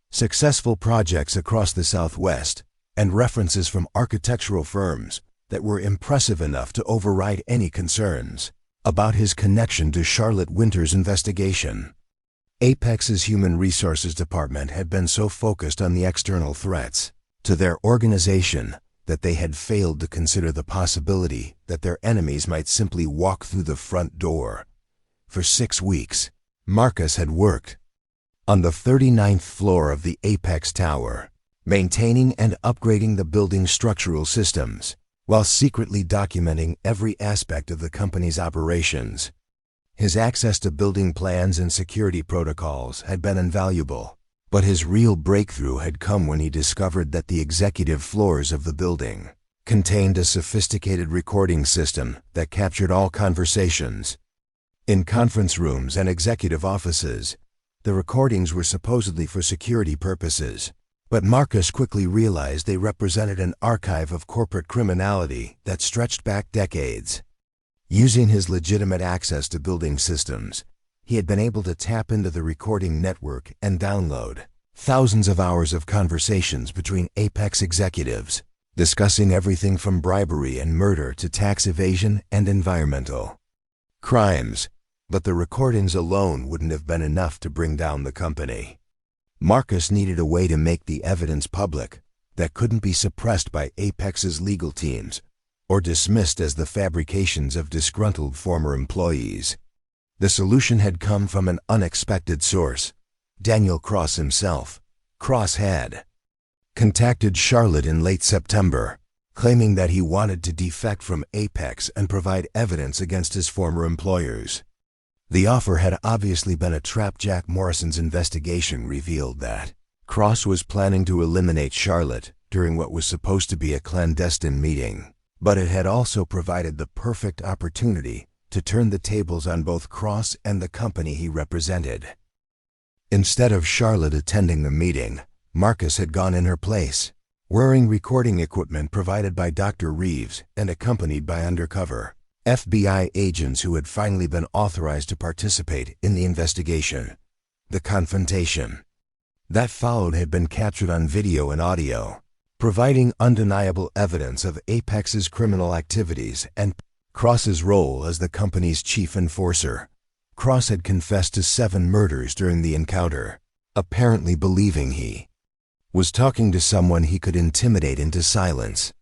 successful projects across the Southwest, and references from architectural firms that were impressive enough to override any concerns about his connection to Charlotte Winter's investigation. Apex's Human Resources Department had been so focused on the external threats to their organization that they had failed to consider the possibility that their enemies might simply walk through the front door. For 6 weeks, Marcus had worked on the 39th floor of the Apex Tower, maintaining and upgrading the building's structural systems, while secretly documenting every aspect of the company's operations. His access to building plans and security protocols had been invaluable, but his real breakthrough had come when he discovered that the executive floors of the building contained a sophisticated recording system that captured all conversations. In conference rooms and executive offices, the recordings were supposedly for security purposes, but Marcus quickly realized they represented an archive of corporate criminality that stretched back decades. Using his legitimate access to building systems, he had been able to tap into the recording network and download thousands of hours of conversations between Apex executives, discussing everything from bribery and murder to tax evasion and environmental crimes. But the recordings alone wouldn't have been enough to bring down the company. Marcus needed a way to make the evidence public that couldn't be suppressed by Apex's legal teams or dismissed as the fabrications of disgruntled former employees. The solution had come from an unexpected source. Daniel Cross himself. Cross had contacted Charlotte in late September, claiming that he wanted to defect from Apex and provide evidence against his former employers. The offer had obviously been a trap. Jack Morrison's investigation revealed that Cross was planning to eliminate Charlotte during what was supposed to be a clandestine meeting, but it had also provided the perfect opportunity to turn the tables on both Cross and the company he represented. Instead of Charlotte attending the meeting, Marcus had gone in her place, wearing recording equipment provided by Dr. Reeves and accompanied by undercover FBI agents who had finally been authorized to participate in the investigation. The confrontation that followed had been captured on video and audio, providing undeniable evidence of Apex's criminal activities and Cross's role as the company's chief enforcer. Cross had confessed to 7 murders during the encounter, apparently believing he was talking to someone he could intimidate into silence.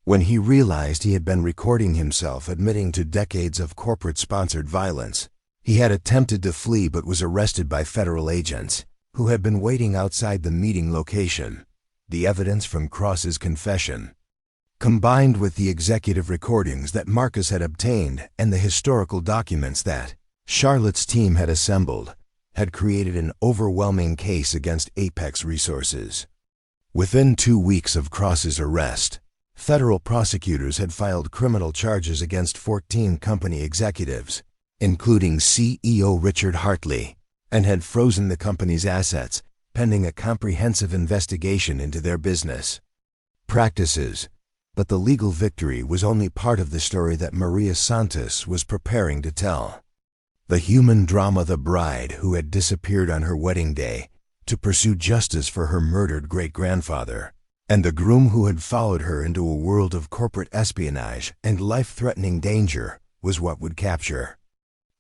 When he realized he had been recording himself admitting to decades of corporate-sponsored violence, he had attempted to flee but was arrested by federal agents, who had been waiting outside the meeting location. The evidence from Cross's confession, combined with the executive recordings that Marcus had obtained and the historical documents that Charlotte's team had assembled, had created an overwhelming case against Apex Resources. Within 2 weeks of Cross's arrest, federal prosecutors had filed criminal charges against 14 company executives, including CEO Richard Hartley, and had frozen the company's assets, pending a comprehensive investigation into their business practices. But the legal victory was only part of the story that Maria Santos was preparing to tell. The human drama: the bride who had disappeared on her wedding day to pursue justice for her murdered great-grandfather, and the groom who had followed her into a world of corporate espionage and life-threatening danger, was what would capture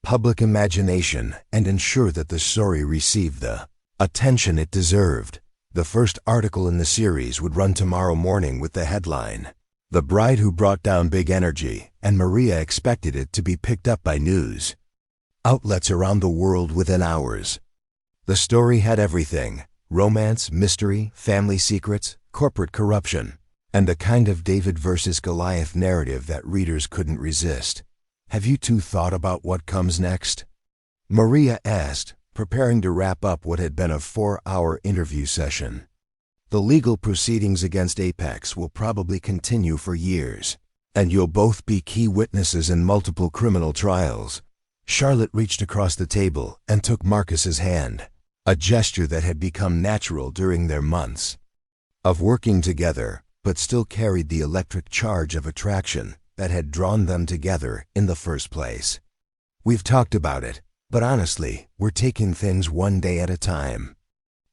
public imagination and ensure that the story received the attention it deserved. The first article in the series would run tomorrow morning with the headline, "The Bride Who Brought Down Big Energy," and Maria expected it to be picked up by news outlets around the world within hours. The story had everything: romance, mystery, family secrets, corporate corruption, and the kind of David versus Goliath narrative that readers couldn't resist. "Have you two thought about what comes next?" Maria asked, preparing to wrap up what had been a 4-hour interview session. "The legal proceedings against Apex will probably continue for years, and you'll both be key witnesses in multiple criminal trials." Charlotte reached across the table and took Marcus's hand, a gesture that had become natural during their months of working together, but still carried the electric charge of attraction that had drawn them together in the first place. "We've talked about it, but honestly, we're taking things one day at a time.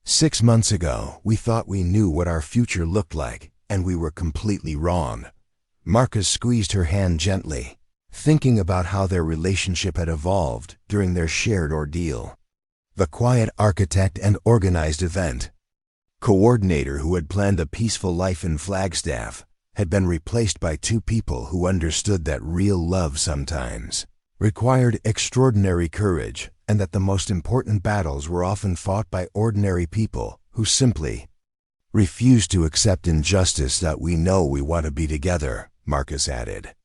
6 months ago, we thought we knew what our future looked like, and we were completely wrong." Marcus squeezed her hand gently, thinking about how their relationship had evolved during their shared ordeal. The quiet architect and organized event coordinator who had planned a peaceful life in Flagstaff had been replaced by two people who understood that real love sometimes required extraordinary courage, and that the most important battles were often fought by ordinary people who simply refused to accept injustice. That we know we want to be together, Marcus added.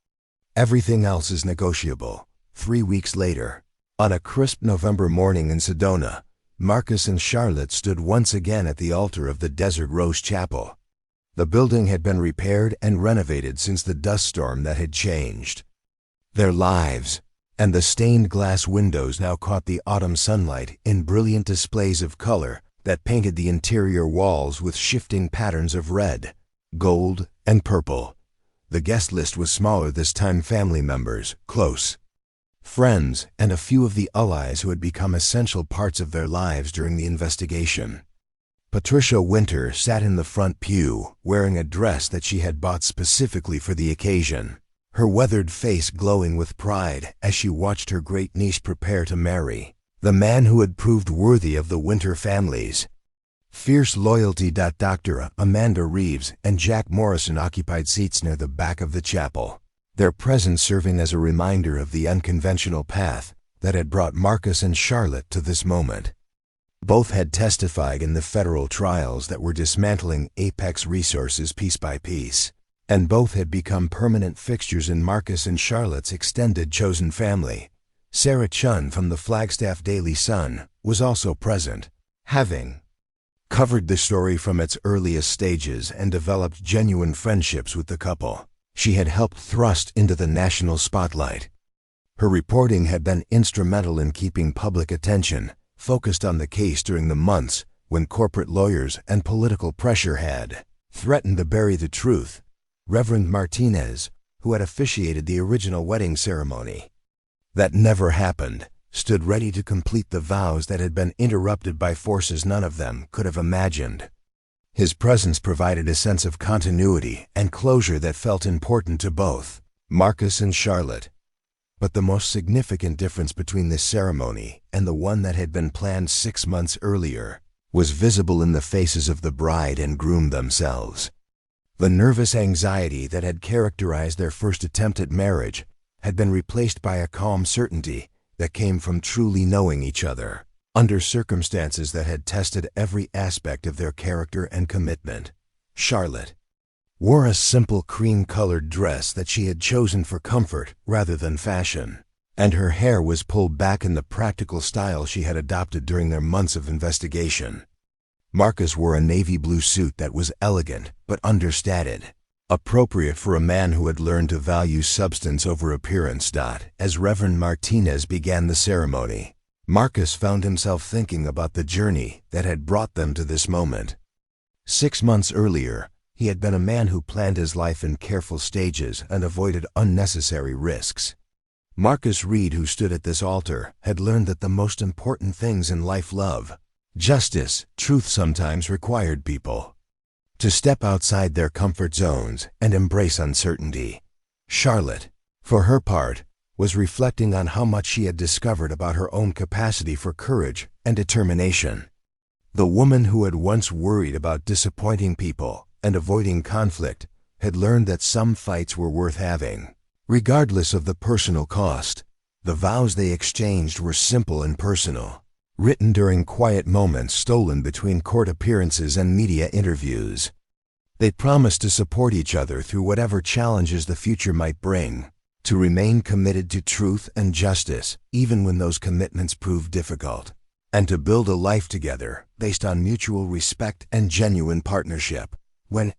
Everything else is negotiable. 3 weeks later, on a crisp November morning in Sedona, Marcus and Charlotte stood once again at the altar of the Desert Rose Chapel. The building had been repaired and renovated since the dust storm that had changed their lives, and the stained glass windows now caught the autumn sunlight in brilliant displays of color that painted the interior walls with shifting patterns of red, gold, and purple. The guest list was smaller this time: family members, close friends, and a few of the allies who had become essential parts of their lives during the investigation. Patricia Winter sat in the front pew, wearing a dress that she had bought specifically for the occasion, her weathered face glowing with pride as she watched her great-niece prepare to marry the man who had proved worthy of the Winter family's fierce loyalty. Dr. Amanda Reeves and Jack Morrison occupied seats near the back of the chapel, their presence serving as a reminder of the unconventional path that had brought Marcus and Charlotte to this moment. Both had testified in the federal trials that were dismantling Apex Resources piece by piece, and both had become permanent fixtures in Marcus and Charlotte's extended chosen family. Sarah Chun from the Flagstaff Daily Sun was also present, having covered the story from its earliest stages and developed genuine friendships with the couple she had helped thrust into the national spotlight. Her reporting had been instrumental in keeping public attention focused on the case during the months when corporate lawyers and political pressure had threatened to bury the truth. Reverend Martinez, who had officiated the original wedding ceremony that never happened, stood ready to complete the vows that had been interrupted by forces none of them could have imagined. His presence provided a sense of continuity and closure that felt important to both Marcus and Charlotte. But the most significant difference between this ceremony and the one that had been planned 6 months earlier was visible in the faces of the bride and groom themselves. The nervous anxiety that had characterized their first attempt at marriage had been replaced by a calm certainty that came from truly knowing each other under circumstances that had tested every aspect of their character and commitment. Charlotte wore a simple cream-colored dress that she had chosen for comfort rather than fashion, and her hair was pulled back in the practical style she had adopted during their months of investigation. Marcus wore a navy blue suit that was elegant but understated, appropriate for a man who had learned to value substance over appearance. As Reverend Martinez began the ceremony, Marcus found himself thinking about the journey that had brought them to this moment. 6 months earlier, he had been a man who planned his life in careful stages and avoided unnecessary risks. Marcus Reed, who stood at this altar, had learned that the most important things in life, love, justice, truth, sometimes required people to step outside their comfort zones and embrace uncertainty. Charlotte, for her part, was reflecting on how much she had discovered about her own capacity for courage and determination. The woman who had once worried about disappointing people and avoiding conflict had learned that some fights were worth having, regardless of the personal cost. The vows they exchanged were simple and personal, written during quiet moments stolen between court appearances and media interviews. They promised to support each other through whatever challenges the future might bring, to remain committed to truth and justice even when those commitments proved difficult, and to build a life together based on mutual respect and genuine partnership. When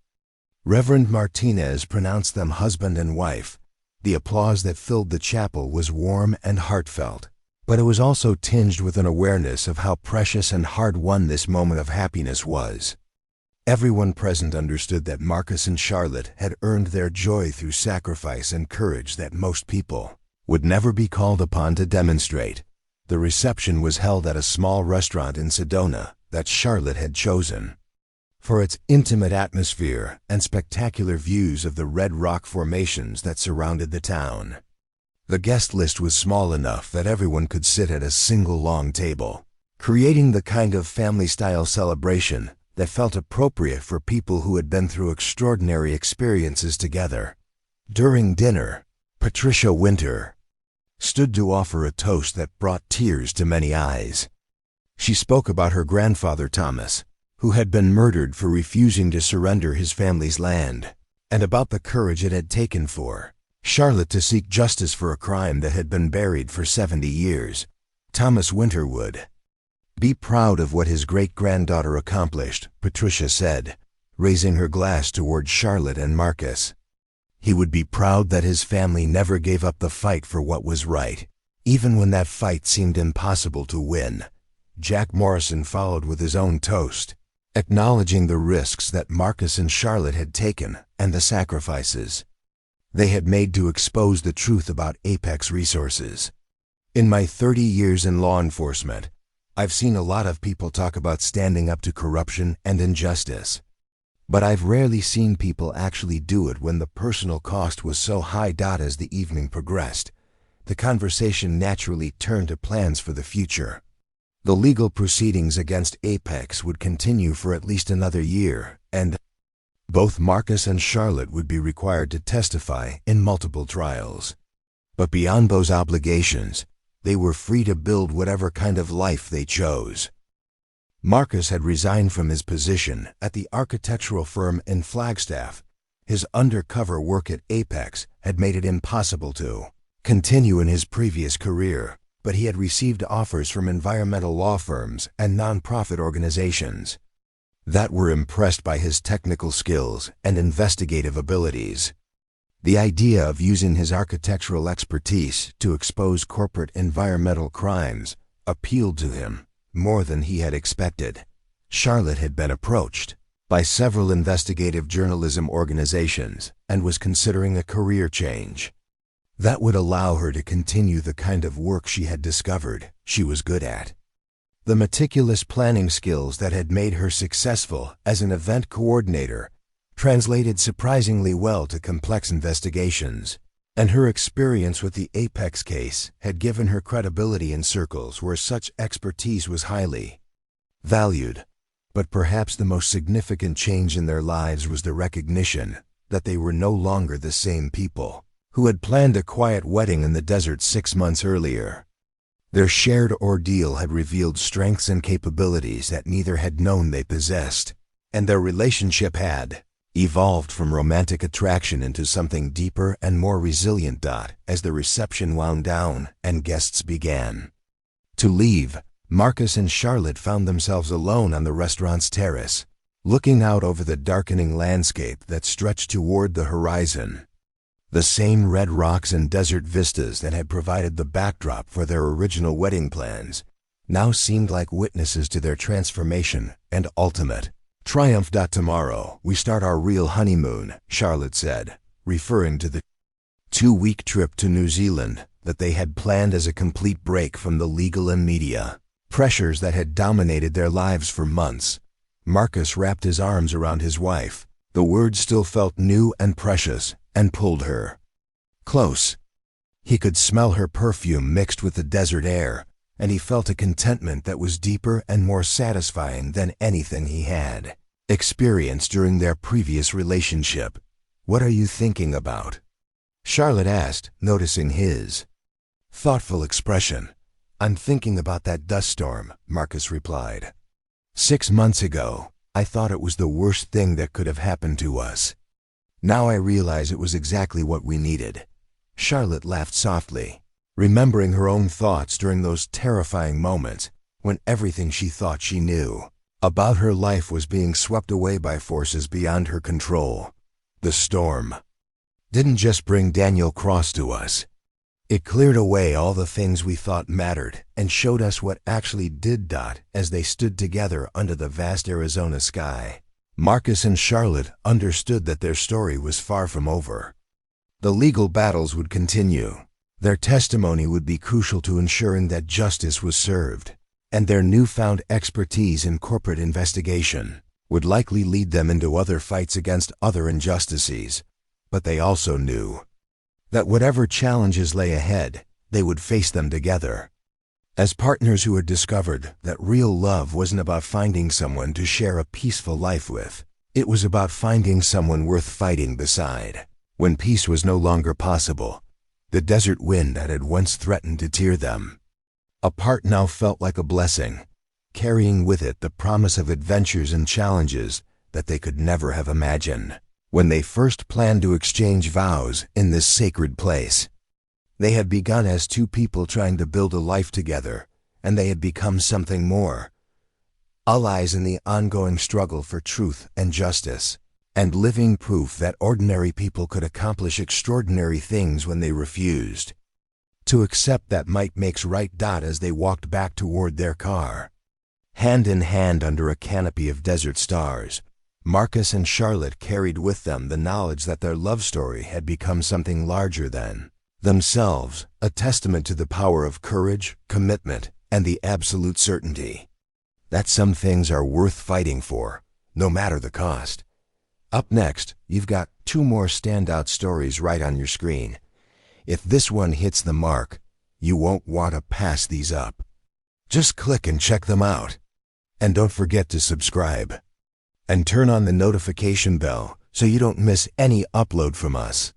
Reverend Martinez pronounced them husband and wife, the applause that filled the chapel was warm and heartfelt, but it was also tinged with an awareness of how precious and hard-won this moment of happiness was. Everyone present understood that Marcus and Charlotte had earned their joy through sacrifice and courage that most people would never be called upon to demonstrate. The reception was held at a small restaurant in Sedona that Charlotte had chosen for its intimate atmosphere and spectacular views of the red rock formations that surrounded the town. The guest list was small enough that everyone could sit at a single long table, creating the kind of family-style celebration that felt appropriate for people who had been through extraordinary experiences together. During dinner, Patricia Winter stood to offer a toast that brought tears to many eyes. She spoke about her grandfather Thomas, who had been murdered for refusing to surrender his family's land, and about the courage it had taken for Charlotte to seek justice for a crime that had been buried for 70 years. Thomas Winter would be proud of what his great-granddaughter accomplished, Patricia said, raising her glass toward Charlotte and Marcus. He would be proud that his family never gave up the fight for what was right, even when that fight seemed impossible to win. Jack Morrison followed with his own toast, acknowledging the risks that Marcus and Charlotte had taken and the sacrifices they had made to expose the truth about Apex Resources. In my 30 years in law enforcement, I've seen a lot of people talk about standing up to corruption and injustice. But I've rarely seen people actually do it when the personal cost was so high. As the evening progressed, the conversation naturally turned to plans for the future. The legal proceedings against Apex would continue for at least another year, and both Marcus and Charlotte would be required to testify in multiple trials. But beyond those obligations, they were free to build whatever kind of life they chose. Marcus had resigned from his position at the architectural firm in Flagstaff. His undercover work at Apex had made it impossible to continue in his previous career, but he had received offers from environmental law firms and nonprofit organizations that were impressed by his technical skills and investigative abilities. The idea of using his architectural expertise to expose corporate environmental crimes appealed to him more than he had expected. Charlotte had been approached by several investigative journalism organizations and was considering a career change that would allow her to continue the kind of work she had discovered she was good at. The meticulous planning skills that had made her successful as an event coordinator translated surprisingly well to complex investigations, and her experience with the Apex case had given her credibility in circles where such expertise was highly valued. But perhaps the most significant change in their lives was the recognition that they were no longer the same people who had planned a quiet wedding in the desert 6 months earlier. Their shared ordeal had revealed strengths and capabilities that neither had known they possessed, and their relationship had evolved from romantic attraction into something deeper and more resilient. As the reception wound down and guests began to leave, Marcus and Charlotte found themselves alone on the restaurant's terrace, looking out over the darkening landscape that stretched toward the horizon. The same red rocks and desert vistas that had provided the backdrop for their original wedding plans now seemed like witnesses to their transformation and ultimate triumph. Tomorrow, we start our real honeymoon, Charlotte said, referring to the 2-week trip to New Zealand that they had planned as a complete break from the legal and media pressures that had dominated their lives for months. Marcus wrapped his arms around his wife. The words still felt new and precious, and pulled her close. He could smell her perfume mixed with the desert air, and he felt a contentment that was deeper and more satisfying than anything he had experienced during their previous relationship. "What are you thinking about?" Charlotte asked, noticing his thoughtful expression. "I'm thinking about that dust storm," Marcus replied. 6 months ago, I thought it was the worst thing that could have happened to us. Now I realize it was exactly what we needed." Charlotte laughed softly, remembering her own thoughts during those terrifying moments when everything she thought she knew about her life was being swept away by forces beyond her control. The storm didn't just bring Daniel Cross to us. It cleared away all the things we thought mattered and showed us what actually did. As they stood together under the vast Arizona sky, Marcus and Charlotte understood that their story was far from over. The legal battles would continue. Their testimony would be crucial to ensuring that justice was served, and their newfound expertise in corporate investigation would likely lead them into other fights against other injustices. But they also knew that whatever challenges lay ahead, they would face them together. As partners who had discovered that real love wasn't about finding someone to share a peaceful life with, it was about finding someone worth fighting beside. When peace was no longer possible, the desert wind that had once threatened to tear them apart now felt like a blessing, carrying with it the promise of adventures and challenges that they could never have imagined. When they first planned to exchange vows in this sacred place, they had begun as two people trying to build a life together, and they had become something more, allies in the ongoing struggle for truth and justice, and living proof that ordinary people could accomplish extraordinary things when they refused to accept that might makes right. As they walked back toward their car, hand in hand under a canopy of desert stars, Marcus and Charlotte carried with them the knowledge that their love story had become something larger than themselves, a testament to the power of courage, commitment, and the absolute certainty that some things are worth fighting for, no matter the cost. Up next, you've got two more standout stories right on your screen. If this one hits the mark, you won't want to pass these up. Just click and check them out. And don't forget to subscribe and turn on the notification bell so you don't miss any upload from us.